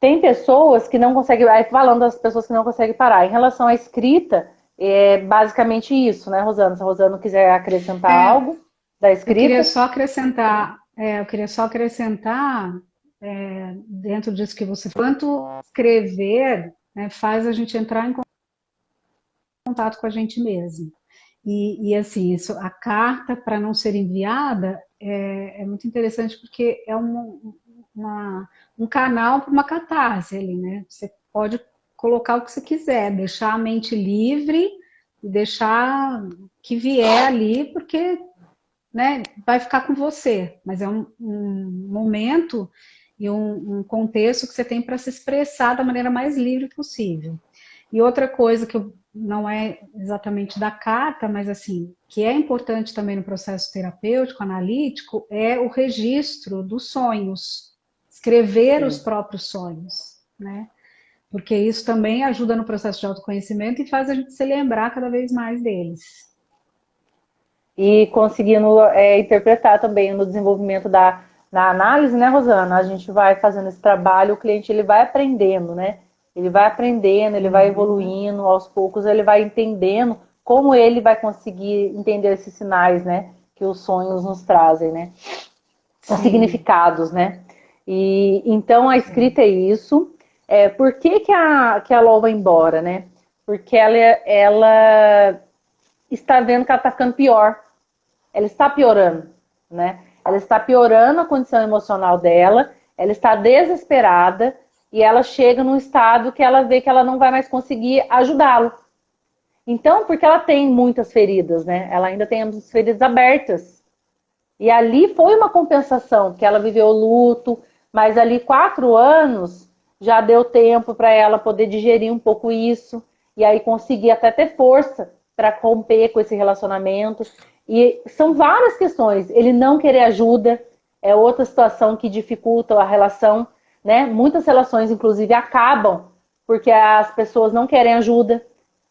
tem pessoas que não conseguem, aí falando das pessoas que não conseguem parar. Em relação à escrita, é basicamente isso, né, Rosana? Se a Rosana quiser acrescentar É, algo da eu queria escrita. só acrescentar, dentro disso que você falou, quanto escrever, né, faz a gente entrar em contato com a gente mesmo. E assim, isso, a carta para não ser enviada é muito interessante porque é um canal para uma catarse ali, né? Você pode colocar o que você quiser, deixar a mente livre e deixar que vier ali, porque, né, vai ficar com você, mas é um momento e um contexto que você tem para se expressar da maneira mais livre possível. E outra coisa que não é exatamente da carta, mas assim, que é importante também no processo terapêutico, analítico, é o registro dos sonhos, escrever os Sim. próprios sonhos, né? Porque isso também ajuda no processo de autoconhecimento e faz a gente se lembrar cada vez mais deles. E conseguindo interpretar também no desenvolvimento na análise, né, Rosana? A gente vai fazendo esse trabalho, o cliente ele vai aprendendo, né? Ele vai aprendendo, ele vai Uhum, evoluindo, aos poucos ele vai entendendo como ele vai conseguir entender esses sinais, né? Que os sonhos nos trazem, né? Os sim. significados, né? E então a escrita é isso. Por que, que a LOL vai embora, né? Porque ela está vendo que ela está ficando pior. Ela está piorando, né? Ela está piorando a condição emocional dela, ela está desesperada e ela chega num estado que ela vê que ela não vai mais conseguir ajudá-lo. Então, porque ela tem muitas feridas, né? Ela ainda tem as feridas abertas. E ali foi uma compensação, porque ela viveu luto, mas ali 4 anos já deu tempo para ela poder digerir um pouco isso, e aí conseguir até ter força para romper com esse relacionamento. E são várias questões. Ele não querer ajuda é outra situação que dificulta a relação, né? Muitas relações, inclusive, acabam porque as pessoas não querem ajuda.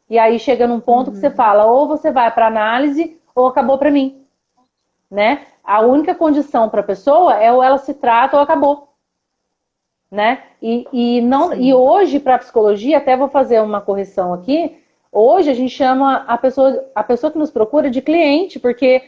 E aí chega num ponto que você fala, ou você vai para análise, ou acabou para mim, né? A única condição para a pessoa é ou ela se trata ou acabou, né? E hoje, para a psicologia, até vou fazer uma correção aqui, hoje a gente chama a pessoa que nos procura de cliente, porque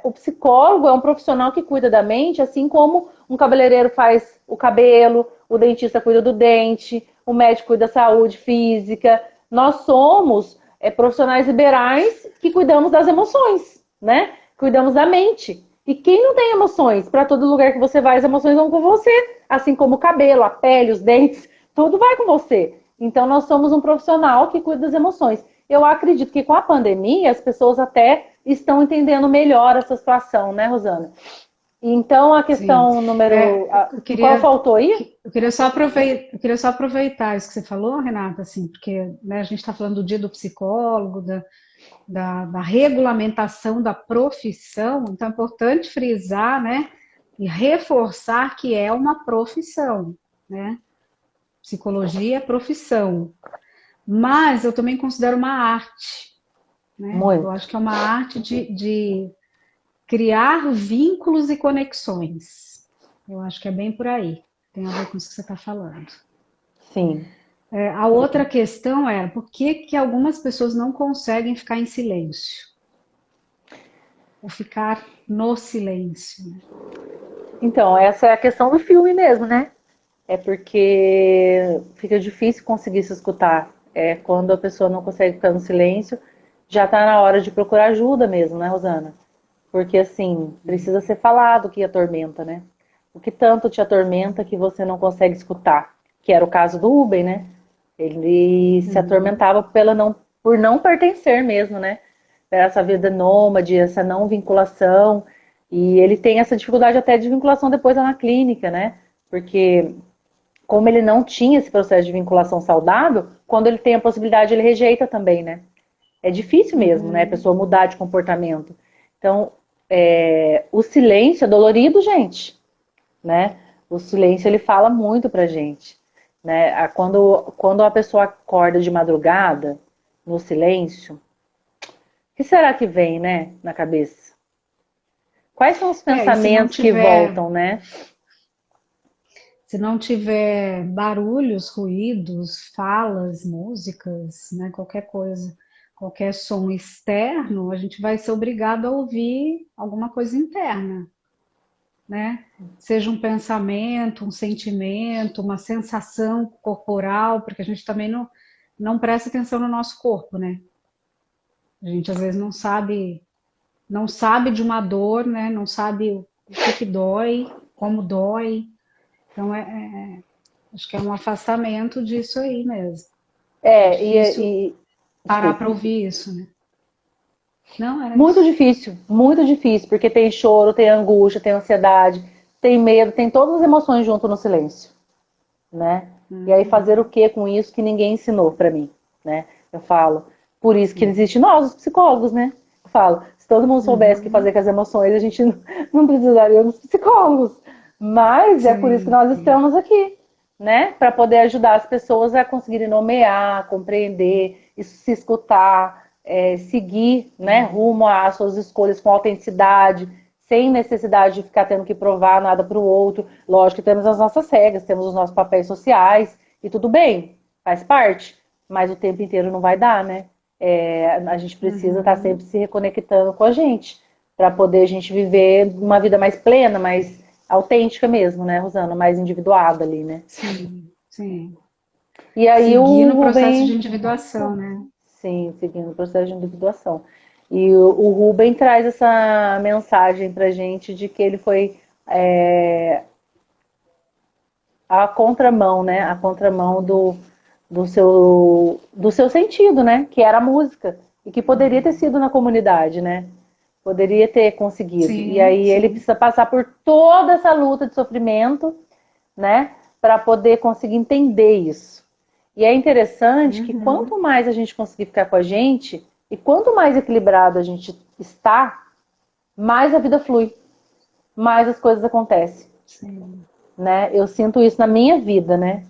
o psicólogo é um profissional que cuida da mente, assim como um cabeleireiro faz o cabelo, o dentista cuida do dente, o médico cuida da saúde física. Nós somos profissionais liberais que cuidamos das emoções, né? Cuidamos da mente. E quem não tem emoções? Para todo lugar que você vai, as emoções vão com você. Assim como o cabelo, a pele, os dentes, tudo vai com você. Então, nós somos um profissional que cuida das emoções. Eu acredito que com a pandemia, as pessoas até estão entendendo melhor essa situação, né, Rosana? Então, a Sim. questão número... Qual Eu faltou aí? queria só aproveitar isso que você falou, Renata, assim, porque né, a gente está falando do dia do psicólogo, da regulamentação da profissão, então é importante frisar, né, e reforçar que é uma profissão, né? Psicologia é profissão, mas eu também considero uma arte, né? Eu Muito. acho que é uma arte de criar vínculos e conexões. Eu acho que é bem por aí. Tem a ver com isso que você está falando. Sim. A outra questão é por que, que algumas pessoas não conseguem ficar em silêncio? Ou ficar no silêncio, né? Então, essa é a questão do filme mesmo, né? É porque fica difícil conseguir se escutar. É quando a pessoa não consegue ficar no silêncio, já está na hora de procurar ajuda mesmo, né, Rosana? Porque assim, precisa ser falado o que atormenta, né? O que tanto te atormenta que você não consegue escutar? Que era o caso do Uber, né? Ele se atormentava por não pertencer mesmo, né? Essa vida nômade, essa não vinculação. E ele tem essa dificuldade até de vinculação depois lá na clínica, né? Porque como ele não tinha esse processo de vinculação saudável, quando ele tem a possibilidade, ele rejeita também, né? É difícil mesmo, né? A pessoa mudar de comportamento. Então, o silêncio é dolorido, gente, né? O silêncio, ele fala muito pra gente, né? Quando a pessoa acorda de madrugada, no silêncio, o que será que vem, né, na cabeça? Quais são os E se não pensamentos que tiver, voltam, né? se não tiver barulhos, ruídos, falas, músicas, né, qualquer coisa, qualquer som externo, a gente vai ser obrigado a ouvir alguma coisa interna, né? Seja um pensamento, um sentimento, uma sensação corporal, porque a gente também não presta atenção no nosso corpo, né? A gente às vezes não sabe de uma dor, né? Não sabe o que dói, como dói. Então acho que é um afastamento disso aí mesmo. É É, difícil parar desculpa. para ouvir isso, né? Não, era isso. Muito difícil, porque tem choro, tem angústia, tem ansiedade, tem medo, tem todas as emoções junto no silêncio, né? E aí fazer o que com isso que ninguém ensinou pra mim, né? Eu falo, por isso que existe nós, os psicólogos, né? Eu falo, se todo mundo soubesse o que fazer com as emoções, a gente não precisaria dos psicólogos. Mas é por isso que Sim, nós sim. estamos aqui, né? Para poder ajudar as pessoas a conseguirem nomear, compreender, se escutar, seguir, né, rumo às suas escolhas com autenticidade, sem necessidade de ficar tendo que provar nada para o outro. Lógico que temos as nossas regras, temos os nossos papéis sociais e tudo bem, faz parte, mas o tempo inteiro não vai dar, né? A gente precisa estar sempre se reconectando com a gente para poder a gente viver uma vida mais plena, mais autêntica mesmo, né, Rosana? Mais individuada ali, né? Sim, sim. E aí Seguir no o processo de Rubem, individuação, né? sim, seguindo o processo de individuação. E o Rubem traz essa mensagem pra gente de que ele foi a contramão, né? A contramão do seu sentido, né? Que era a música. E que poderia ter sido na comunidade, né? Poderia ter conseguido. E Sim, aí ele sim. precisa passar por toda essa luta de sofrimento, né? Para poder conseguir entender isso. E é interessante que Uhum, quanto mais a gente conseguir ficar com a gente, e quanto mais equilibrado a gente está, mais a vida flui, mais as coisas acontecem, sim. né? Eu sinto isso na minha vida, né?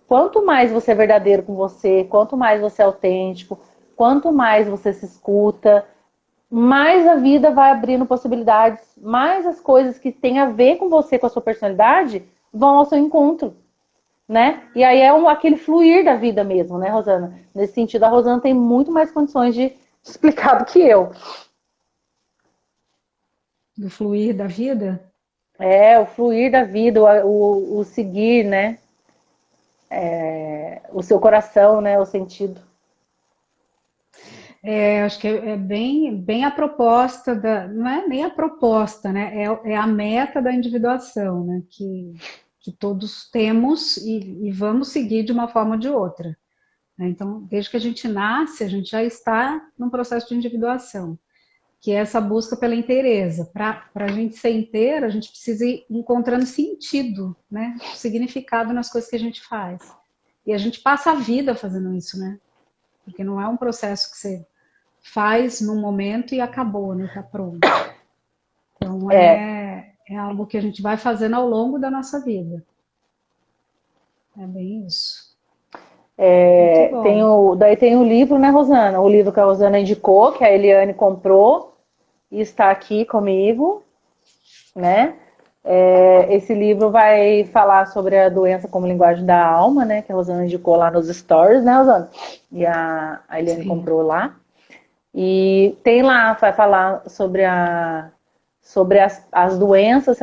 Quanto mais você é verdadeiro com você, quanto mais você é autêntico, quanto mais você se escuta, mais a vida vai abrindo possibilidades, mais as coisas que têm a ver com você, com a sua personalidade, vão ao seu encontro, né? E aí é aquele fluir da vida mesmo, né, Rosana? Nesse sentido, a Rosana tem muito mais condições de explicar do que eu. Do fluir da vida? É, o fluir da vida, o seguir, né? O seu coração, né? O sentido. Acho que é bem, bem a proposta não é nem a proposta, né? É a meta da individuação, né? Que todos temos e vamos seguir de uma forma ou de outra, né? Então, desde que a gente nasce, a gente já está num processo de individuação, que é essa busca pela inteireza. Para a gente ser inteira, a gente precisa ir encontrando sentido, né? Significado nas coisas que a gente faz. E a gente passa a vida fazendo isso, né? Porque não é um processo que você faz num momento e acabou, né? Tá pronto. Então É, é algo que a gente vai fazendo ao longo da nossa vida. É bem isso. Muito bom. daí tem o livro, né, Rosana? O livro que a Rosana indicou, que a Eliane comprou e está aqui comigo, né? Esse livro vai falar sobre a doença como linguagem da alma, né? Que a Rosana indicou lá nos stories, né, Rosana? E a Eliane Sim. comprou lá. E tem lá, vai falar sobre as doenças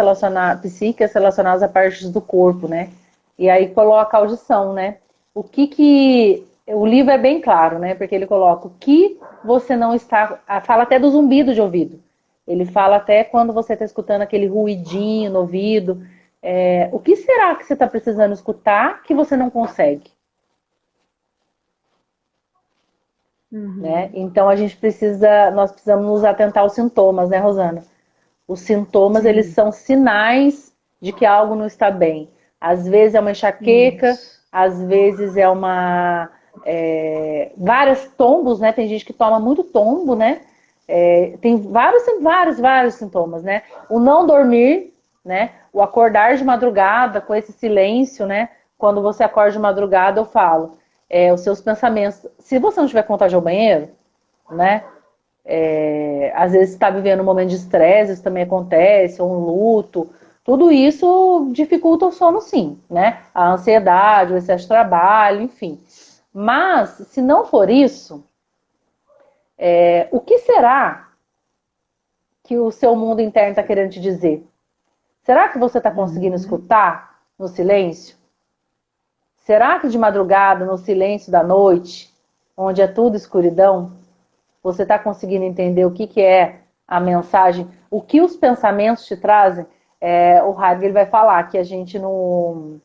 psíquicas relacionadas a partes do corpo, né? E aí coloca a audição, né? O livro é bem claro, né? Porque ele coloca o que você não está. Fala até do zumbido de ouvido. Ele fala até quando você está escutando aquele ruidinho no ouvido. O que será que você está precisando escutar que você não consegue? Né? Uhum. Então nós precisamos nos atentar aos sintomas, né, Rosana? Os sintomas, eles Sim. são sinais de que algo não está bem. Às vezes é uma enxaqueca, Isso. às vezes é vários tombos, né? Tem gente que toma muito tombo, né? Tem vários sintomas, né? O não dormir, né? O acordar de madrugada com esse silêncio, né? Quando você acorda de madrugada, eu falo, os seus pensamentos. Se você não tiver vontade ao banheiro, né? Às vezes está vivendo um momento de estresse, isso também acontece, ou um luto. Tudo isso dificulta o sono, sim, né? A ansiedade, o excesso de trabalho, enfim. Mas, se não for isso, o que será que o seu mundo interno está querendo te dizer? Será que você está conseguindo Uhum. escutar no silêncio? Será que de madrugada, no silêncio da noite, onde é tudo escuridão, você está conseguindo entender o que é a mensagem? O que os pensamentos te trazem? O Heidegger vai falar que a gente não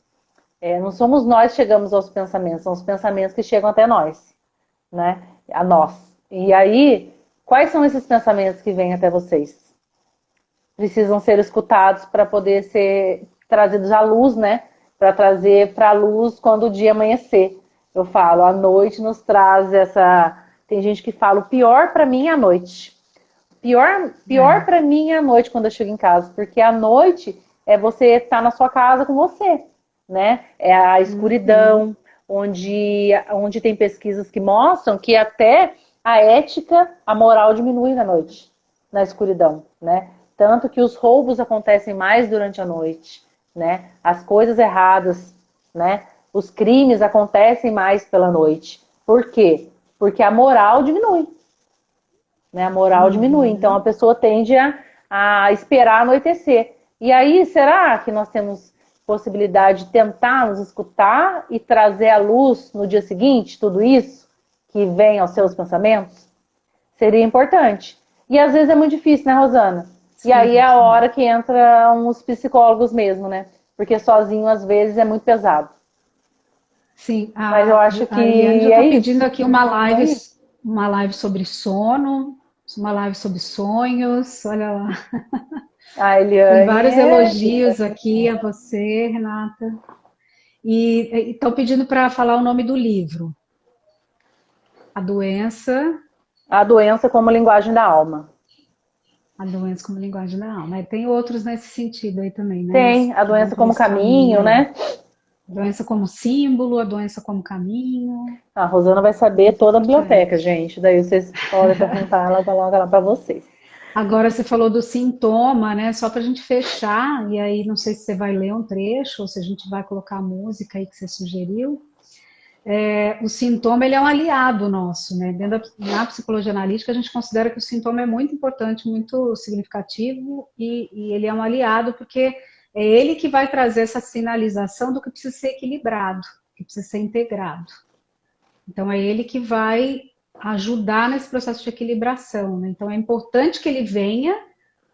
somos nós que chegamos aos pensamentos, são os pensamentos que chegam até nós, né? A nós. E aí, quais são esses pensamentos que vêm até vocês? Precisam ser escutados para poder ser trazidos à luz, né? Para trazer para a luz quando o dia amanhecer. Eu falo, a noite nos traz essa. Tem gente que fala, o pior para mim é a noite. Pior É. para mim é a noite quando eu chego em casa, porque a noite é você estar na sua casa com você, né? É a Uhum. escuridão, onde tem pesquisas que mostram que até a ética, a moral diminui na noite, na escuridão, né? Tanto que os roubos acontecem mais durante a noite, né? As coisas erradas, né? Os crimes acontecem mais pela noite. Por quê? Porque a moral diminui, né? A moral diminui. Então a Uhum. pessoa tende a esperar anoitecer. E aí, será que nós temos possibilidade de tentar nos escutar e trazer à luz no dia seguinte tudo isso que vem aos seus pensamentos? Seria importante. E às vezes é muito difícil, né, Rosana? E aí é a hora que entram os psicólogos mesmo, né? Porque sozinho às vezes é muito pesado. Sim, Mas eu acho que a Eliane já está é isso. pedindo aqui uma live sobre sono, uma live sobre sonhos. Olha lá, A tem Eliane vários é elogios aqui a você, Renata. E estão pedindo para falar o nome do livro. A doença, a doença como linguagem da alma. a doença como linguagem da alma. E tem outros nesse sentido aí também, né? Tem a Que vão doença por como esse caminho caminho, aí. né? Doença como símbolo, a doença como caminho. A Rosana vai saber Muito toda a biblioteca, importante. gente. Daí vocês podem perguntar, ela coloca lá para vocês. Agora você falou do sintoma, né? Só para a gente fechar, e aí não sei se você vai ler um trecho ou se a gente vai colocar a música aí que você sugeriu. O sintoma ele é um aliado nosso, né? Na psicologia analítica a gente considera que o sintoma é muito importante, muito significativo e ele é um aliado porque é ele que vai trazer essa sinalização do que precisa ser equilibrado, que precisa ser integrado. Então é ele que vai ajudar nesse processo de equilibração, né? Então é importante que ele venha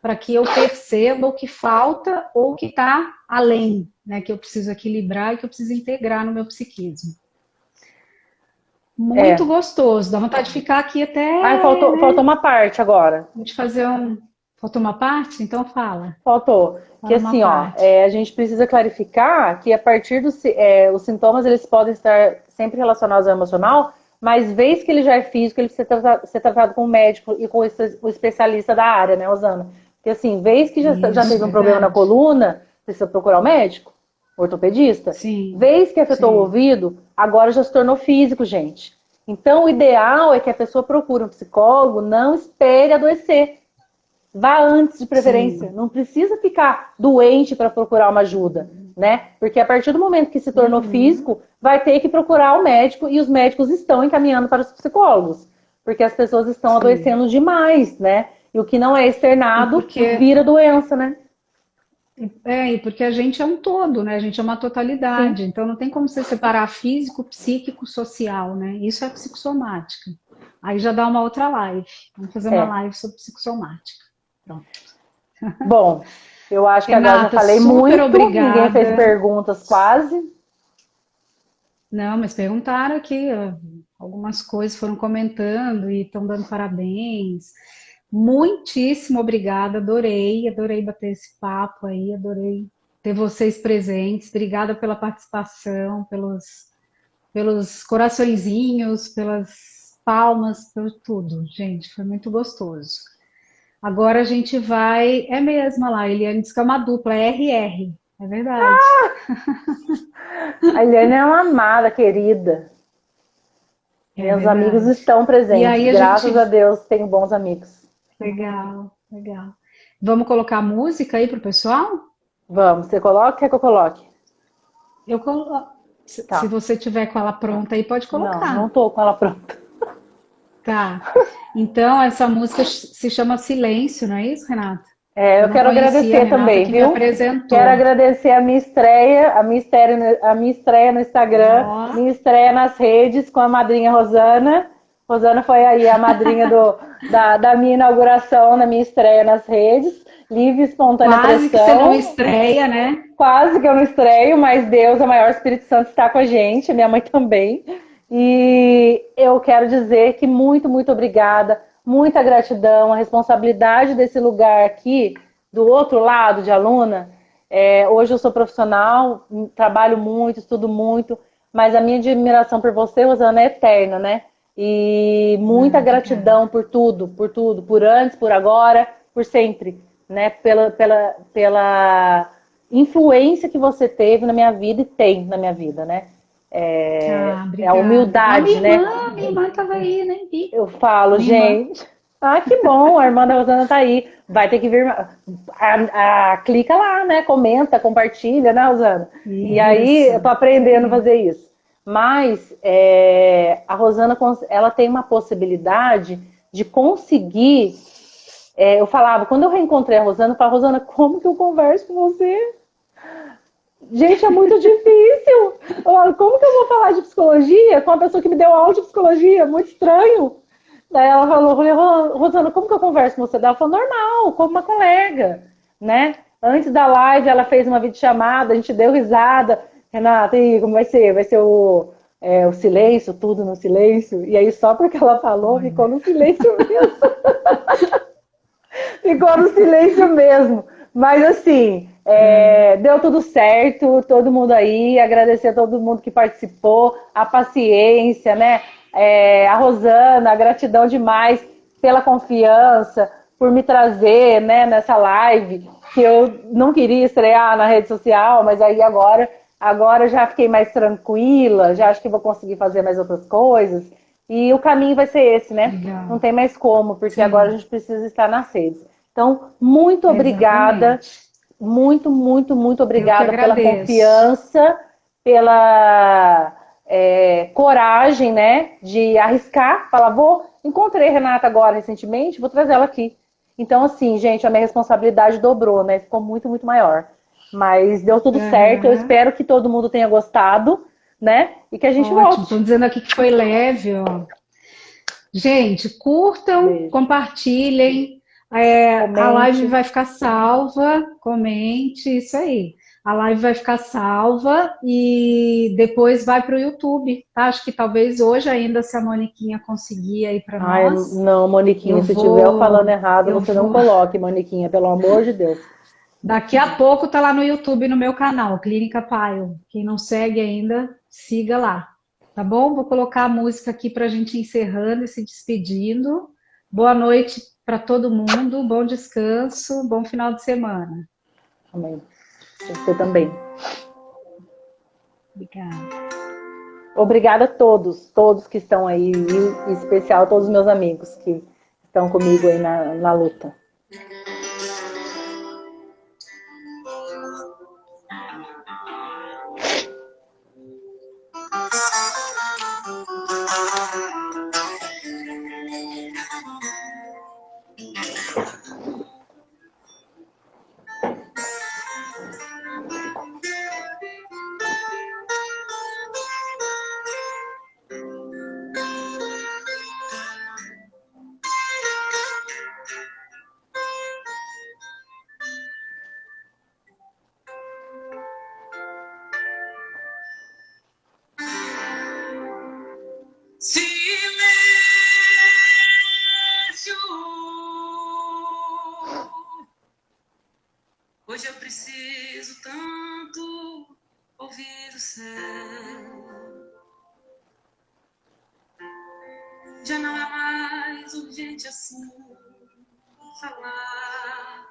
para que eu perceba o que falta ou o que está além, né? Que eu preciso equilibrar e que eu preciso integrar no meu psiquismo. Muito É. gostoso, dá vontade de ficar aqui Ah, até, faltou né? uma parte agora. A gente fazer um. Faltou uma parte? Então fala. Faltou. Que Fala uma assim, ó, parte. a gente precisa clarificar que a partir dos os sintomas, eles podem estar sempre relacionados ao emocional, mas vez que ele já é físico, ele precisa ser tratado com o médico e com o especialista da área, né, Rosana? Porque assim, vez que já Isso, teve um problema na verdade. coluna, precisa procurar o médico, o ortopedista. Sim, Vez que afetou o sim. ouvido, agora já se tornou físico, gente. Então, o ideal é que a pessoa procure um psicólogo, não espere adoecer. Vá antes, de preferência. Sim. Não precisa ficar doente para procurar uma ajuda, né? Porque a partir do momento que se tornou Uhum. físico, vai ter que procurar o médico e os médicos estão encaminhando para os psicólogos, porque as pessoas estão Sim. adoecendo demais, né? E o que não é E externado porque vira doença, né? e porque a gente é um todo, né? A gente é uma Sim, totalidade. Então não tem como você separar físico, psíquico, social, né? Isso é psicossomática. Aí já dá uma outra live. Vamos fazer uma é. live sobre psicossomática. Pronto. Bom, eu acho que agora já Renata, falei super muito, ninguém fez obrigada. perguntas quase. Não, mas perguntaram aqui, ó, algumas coisas foram comentando e estão dando parabéns. Muitíssimo obrigada, adorei, adorei bater esse papo aí, adorei ter vocês presentes. Obrigada pela participação, pelos coraçõezinhos, pelas palmas, por tudo, gente, foi muito gostoso. Agora a gente vai, é mesmo olha lá, Eliane disse que é uma dupla, é RR, é verdade. A Eliane é uma amada, querida. É Meus amigos verdade. estão E presentes. aí a Graças a gente. Deus, tenho bons amigos. Legal, legal. Vamos colocar música aí pro pessoal? Vamos, você coloca? Quer que eu coloque? Eu colo... Se Tá. você tiver com ela pronta aí, pode Não colocar. tô com ela pronta. Tá. Então, essa música se chama Silêncio, não é isso, Renata? É, Eu eu não quero conhecia a agradecer Renata também, que me viu? Quero apresentou. agradecer a minha estreia, a minha estreia no Instagram, Ó, minha estreia nas redes com a madrinha Rosana. Rosana foi aí a madrinha da minha inauguração, da minha estreia nas redes. Livre e espontânea quase que você não pressão. estreia, né? Quase que eu não estreio, mas Deus, é o maior Espírito Santo, está com a gente, minha mãe também. E eu quero dizer que muito obrigada, muita gratidão, a responsabilidade desse lugar aqui, do outro lado de aluna. Hoje eu sou profissional, trabalho muito, estudo muito, mas a minha admiração por você, Rosana, é eterna, né? E muita Ah, obrigada. gratidão por tudo, por antes, por agora, por sempre, né? Pela influência que você teve na minha vida e tem na minha vida, né? Ah, É a obrigada. Ó, humildade, né? minha irmã estava aí, nem vi. Eu falo, Minha irmã. gente, que bom, a irmã da Rosana tá aí. Vai ter que vir. Clica lá, né? Comenta, compartilha, né, Rosana? E aí Isso, eu tô isso aprendendo a aí. fazer isso. Mas a Rosana ela tem uma possibilidade de conseguir eu falava, quando eu reencontrei a Rosana, eu falava, Rosana, como que eu converso com você? Gente, é muito difícil. Eu falo, como que eu vou falar de psicologia com uma pessoa que me deu aula de psicologia? Muito estranho. Daí ela falou, eu falei, Rosana, como que eu converso com você? Daí ela falou, normal, como uma colega, né? Antes da live, ela fez uma videochamada, a gente deu risada. Renata, e aí, como vai ser? Vai ser o silêncio, tudo no silêncio? E aí, só porque ela falou, ficou no silêncio mesmo. Ficou no silêncio mesmo. Mas assim, deu tudo certo, todo mundo aí, agradecer a todo mundo que participou, a paciência, né? A Rosana, a gratidão demais pela confiança, por me trazer, né, nessa live, que eu não queria estrear na rede social, mas aí agora já fiquei mais tranquila, já acho que vou conseguir fazer mais outras coisas. E o caminho vai ser esse, né? Legal. Não tem mais como, porque Sim. agora a gente precisa estar nas redes. Então, muito obrigada. Exatamente. Muito, muito, muito Eu que obrigada pela agradeço. confiança, pela coragem, né, de arriscar. Falar, encontrei a Renata agora recentemente, vou trazer ela aqui. Então, assim, gente, a minha responsabilidade dobrou, né? Ficou muito, muito maior. Mas deu tudo certo. Eu Aham. espero que todo mundo tenha gostado, né? E que a gente Ótimo. volte. Estão dizendo aqui que foi leve, ó. Gente, curtam, Beijo. compartilhem. A live Comente. vai ficar salva, comente, isso aí. A live vai ficar salva e depois vai para o YouTube, tá? Acho que talvez hoje ainda, se a Moniquinha conseguir aí para Ai, nós, não, Moniquinha, eu se tiver eu falando vou, errado, eu você não vou. coloque, Moniquinha, pelo amor de Deus. Daqui a pouco tá lá no YouTube no meu canal, Clínica Pile. Quem não segue ainda, siga lá. Tá bom? Vou colocar a música aqui para a gente encerrando e se despedindo. Boa noite para todo mundo, bom descanso, bom final de semana. Amém. Você também. Obrigada. Obrigada a todos que estão aí, e em especial todos os meus amigos que estão comigo aí na luta. Silêncio. Hoje eu preciso tanto ouvir o céu. Já não é mais urgente assim falar.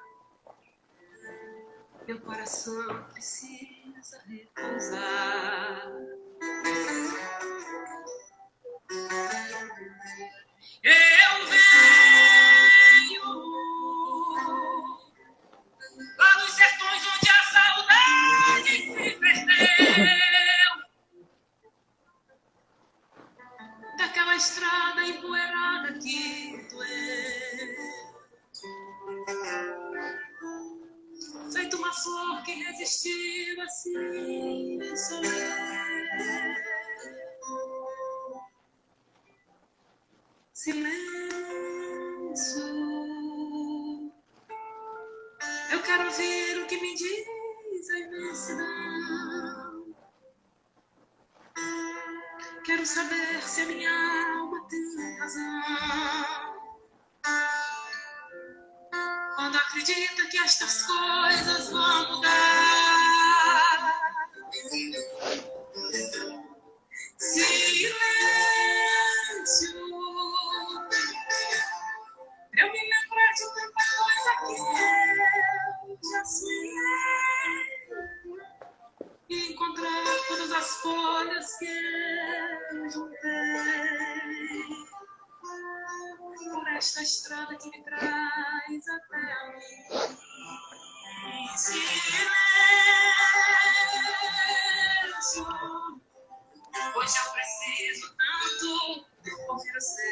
Meu coração precisa repousar. Eu venho lá dos sertões onde a saudade se perdeu, daquela estrada empoeirada que doeu, feito uma flor que resistiu assim, sou eu. Silêncio. Eu quero ouvir o que me diz a imensidão. Quero saber se a minha alma tem razão. Quando acredita que estas coisas vão mudar. Silêncio. Eu me lembro de tanta coisa que eu já sonhei. E encontrar todas as folhas que eu juntei. Por esta estrada que me traz até a mim. Silêncio. Hoje eu preciso tanto ouvir você.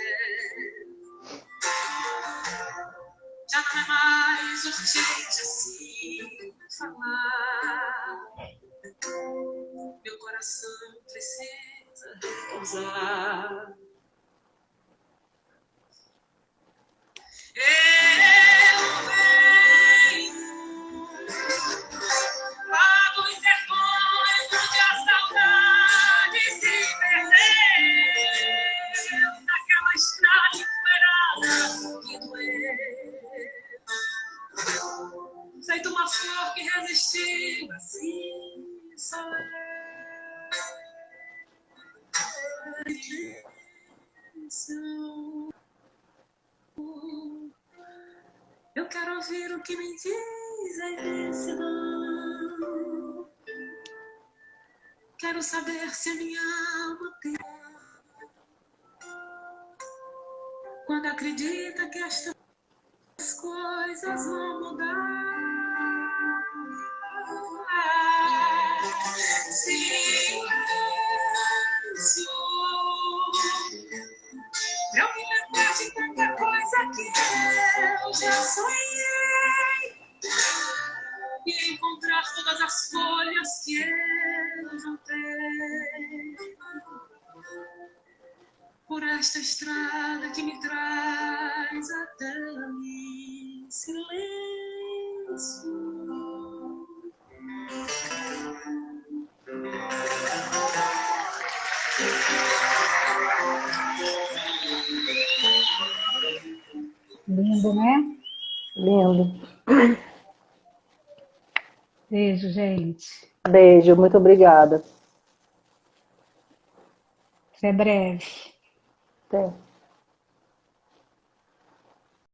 Já não é mais urgente assim falar. Meu coração precisa repousar. Eu venho lá dos sertões onde a saudade se perdeu, naquela estrada empoeirada que doeu, feito uma flor que resistiu, assim sou eu. Eu quero ouvir o que me diz a imensidão. Quero saber se a minha alma tem, quando acredita que estas coisas vão mudar. Silêncio. Pra eu me lembrar de tanta coisa que eu já sonhei e encontrar todas as folhas que eu juntei por esta estrada que me traz até mim. Silêncio. Lindo, né? Lindo. Beijo, gente. Beijo, muito obrigada. Até breve. Até.